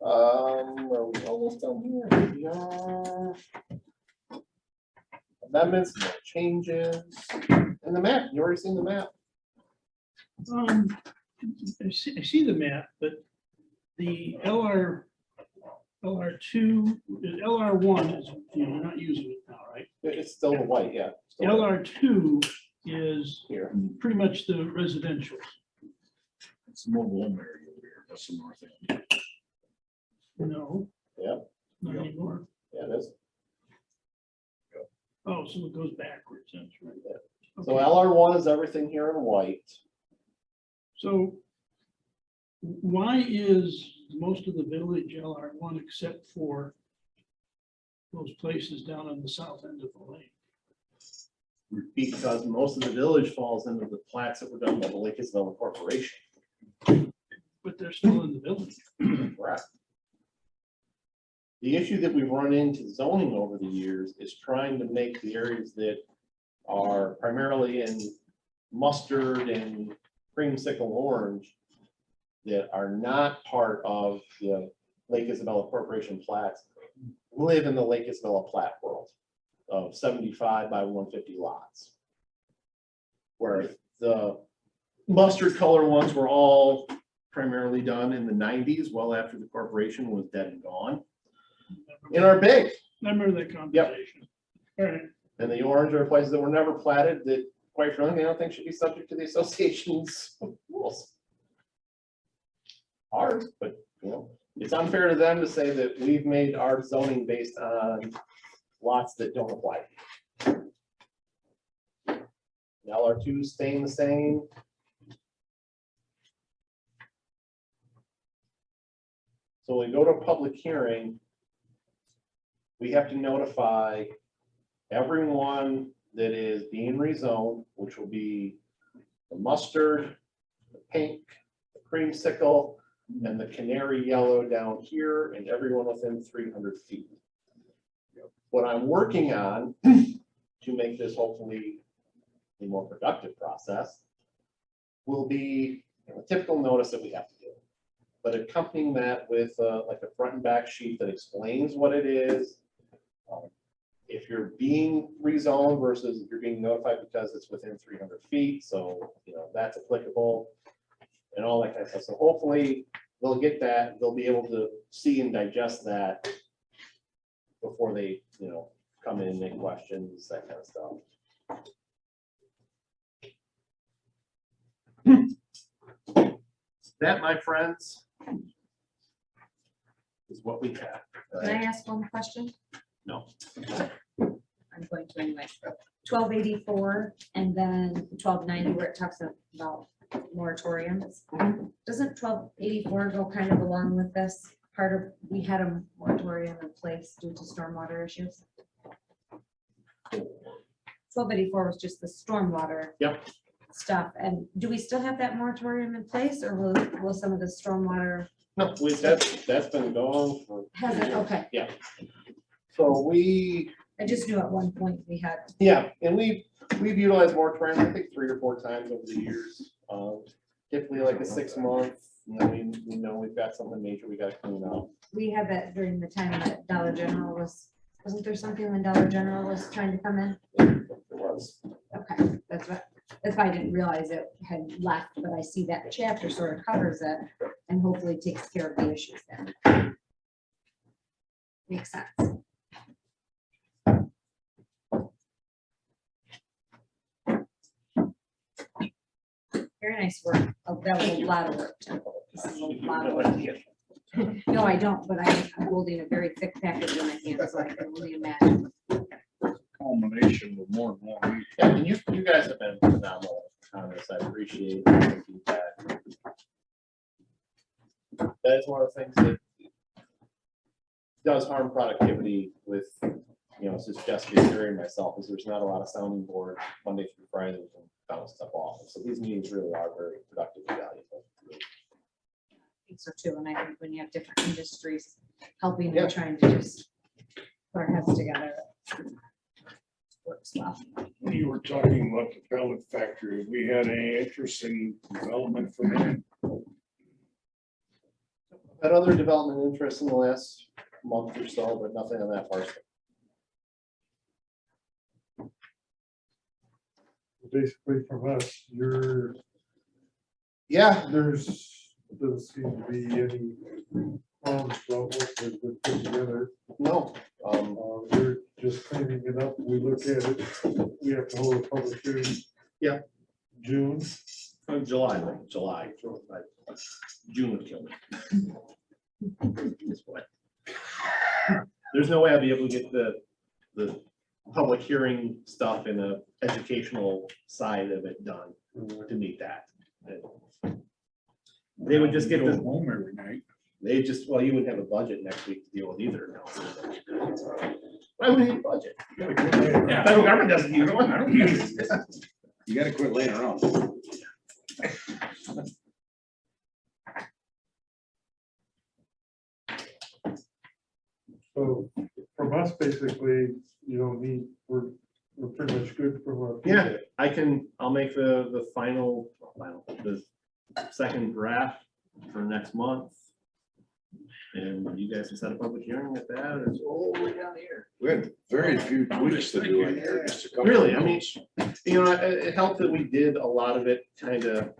Are we almost done here? We are. Amendments, no changes, and the map, you already seen the map. I see the map, but the LR2, LR1 is, you're not using it now, right? It's still the white, yeah. still white LR2 is Here. pretty much the residential. It's a mobile home area over here. That's the north end. No. Yeah. Not Yep. anymore. Yeah, it is. Oh, so it goes backwards, that's right. So Okay. LR1 is everything here in white. So why is most of the village LR1 except for those places down on the south end of the lake? Because most of the village falls into the plats that were done by the Lake Isabella Corporation. But they're still in the village. Correct. The issue that we've run into zoning over the years is trying to make the areas that are primarily in mustard and creamsicle orange that are not part of the Lake Isabella Corporation plats live in the Lake Isabella plat world of 75 by 150 lots. Where the mustard color ones were all primarily done in the 90s, well after the corporation was dead and gone. And are big. I remember that conversation. All right. And the orange are places that were never platted that, quite frankly, I don't think should be subject to the association's rules. Hard, but it's unfair to them to say that we've made our zoning based on lots that don't apply. LR2 staying the same. So when we go to a public hearing, we have to notify everyone that is being rezoned, which will be the mustard, the pink, the creamsicle, and the canary yellow down here, and everyone within 300 feet. What I'm working on to make this hopefully a more productive process will be a typical notice that we have to do. But accompanying that with like a front and back sheet that explains what it is. If you're being rezoned versus if you're being notified because it's within 300 feet, so that's applicable and all that kind of stuff. So hopefully they'll get that, they'll be able to see and digest that before they, come in and make questions, that kind of stuff. That, my friends, is what we have. Can I ask one question? No. I'm going to anyway. 1284 and then 1290 where it talks about moratoriums. Doesn't 1284 go kind of along with this? Part of, we had a moratorium in place due to stormwater issues. 1284 was just the stormwater. Yep. Stuff. And do we still have that moratorium in place or will some of the stormwater? No, that's been going for. Has it? Okay. Yeah. So I just knew at one point we had. yeah, and we've utilized moratorium, I think 3 or 4 times over the years. Typically like a 6 month, and then we know we've got something major we gotta clean up. We had that during the time that Dollar General wasn't there something when Dollar General was trying to come in? It was. Okay, that's why I didn't realize it had left, but I see that chapter sort of covers it and hopefully takes care of the issues there. Makes sense. Very nice work. Oh, that was a lot of work. Tim. This is a lot of work. No, I don't, but I'm holding a very thick package in my hand, so I can only imagine. Culmination with more than one meeting. Yeah, and you guys have been phenomenal on this. I appreciate the feedback. That is one of the things that does harm productivity with, it's just Jessica, Gary, and myself, is there's not a lot of sounding board Monday through Friday we can bounce stuff off. So these meetings really are very productive and valuable. I think so too, and I think when you have different industries helping Yeah. and trying to just put our heads together. Works well. You were talking about the pellet factory. We had any interesting development for that? Had other development interests in the last month or so, but nothing on that part. Basically from us, you're Yeah, Doesn't seem to be any problems about what has been put together. no, We're just cleaning it up. We look at it. We have to hold a public hearing. Yeah. June. July, June would kill me. This way. There's no way I'll be able to get the public hearing stuff and the educational side of it done to meet that. They would just get Go the, home every night. they just, well, you wouldn't have a budget next week to deal with either. No. Why would you need a budget? Yeah. Federal government doesn't use one. I don't use it. You gotta quit laying around. So from us, basically, you don't need, we're pretty much good from our. Yeah, I'll make the final, the second draft for next month. And you guys can set a public hearing at that, or it's all the way down here. We had very few tweaks to do in there, just a couple. Really, of I mean, notes. you know, it helped that we did a lot of it kind of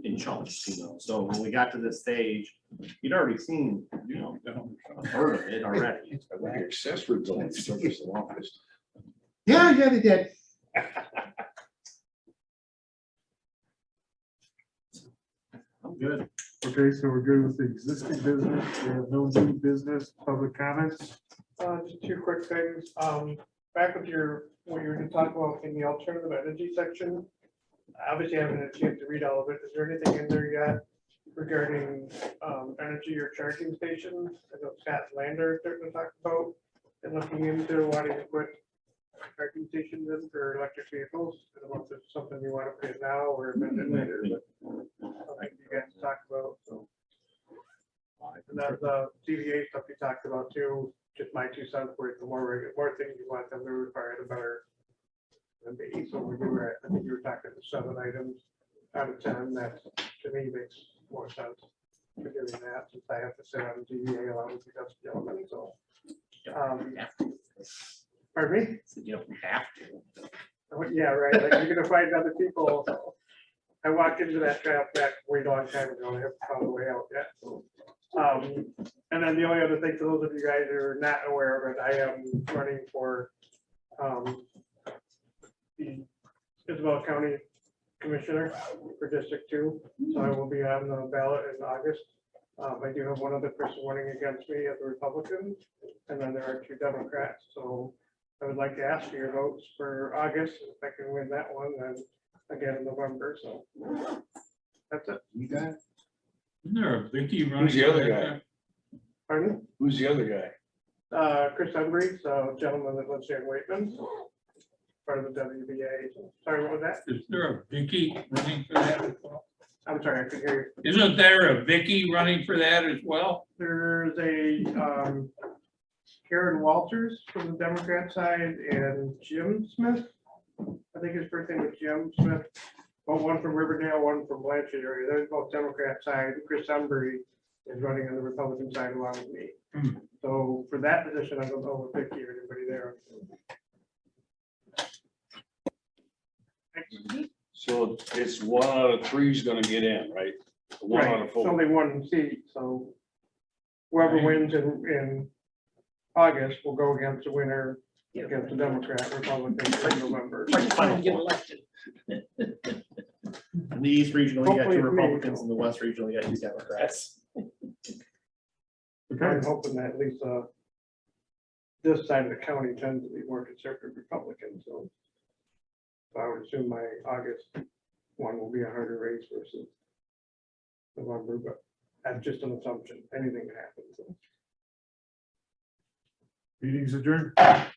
in chunks, you know, so when we got to this stage, you'd already seen, you know, a third of it already. I think accessory buildings took us the longest. Yeah, they did. I'm good. Okay, so we're good with the existing business. We have no new business, public comments. Just two quick things. Back with what you were gonna talk about in the alternative energy section. Obviously, I haven't had a chance to read all of it. Is there anything in there yet regarding energy or charging stations? I know Scott Lander certainly talked about and looking into wanting to put charging stations in for electric vehicles. I don't know if it's something you want to put in now or amend it later, but something you guys talked about, so. And then the CVA stuff you talked about too, just my 2 cents worth, the more things you want them to require, the better. Than me, so we were, I think you were talking to 7 items out of 10, that to me makes more sense. For doing that, since I have to sit on DVA along with the gentlemen, so. Pardon me? So you don't have to. Yeah, right, like you're gonna find other people. I walked into that trap back way long time ago, and I haven't found a way out yet. And then the only other thing, for those of you guys who are not aware of it, I am running for the Isabella County Commissioner for District 2, so I will be on the ballot in August. I do have one other person running against me as a Republican, and then there are 2 Democrats, so I would like to ask for your votes for August. If I can win that one, then again in November, so that's it. You got it? Isn't there a Vicky running? Who's the other for guy? that? Pardon? Who's the other guy? Chris Embry, so gentleman that lives here in Waitman, part of the WBA. Sorry, what was that? Is there a Vicky running for that as well? I'm sorry, I could hear you. Isn't there a Vicky running for that as well? There's a Karen Walters from the Democrat side and Jim Smith. I think his first name was Jim Smith. Well, one from Riverdale, one from Blanchard area. They're both Democrat side. Chris Embry is running on the Republican side along with me. So for that position, I don't know if Vicky or anybody there. So it's 1 out of 3 is gonna get in, right? 1 out Right, of it's 4. only 1 seat, so whoever wins in August will go against the winner, against the Democrat, Republican in November. Get elected. In the East Regional, you got Hopefully 2 it's me. Republicans, in the West Regional, you got 2 Democrats. I'm hoping that at least this side of the county tends to be more conservative Republican, so. So I would assume my August one will be a harder race versus November, but that's just an assumption. Anything can happen. So. Meetings adjourned.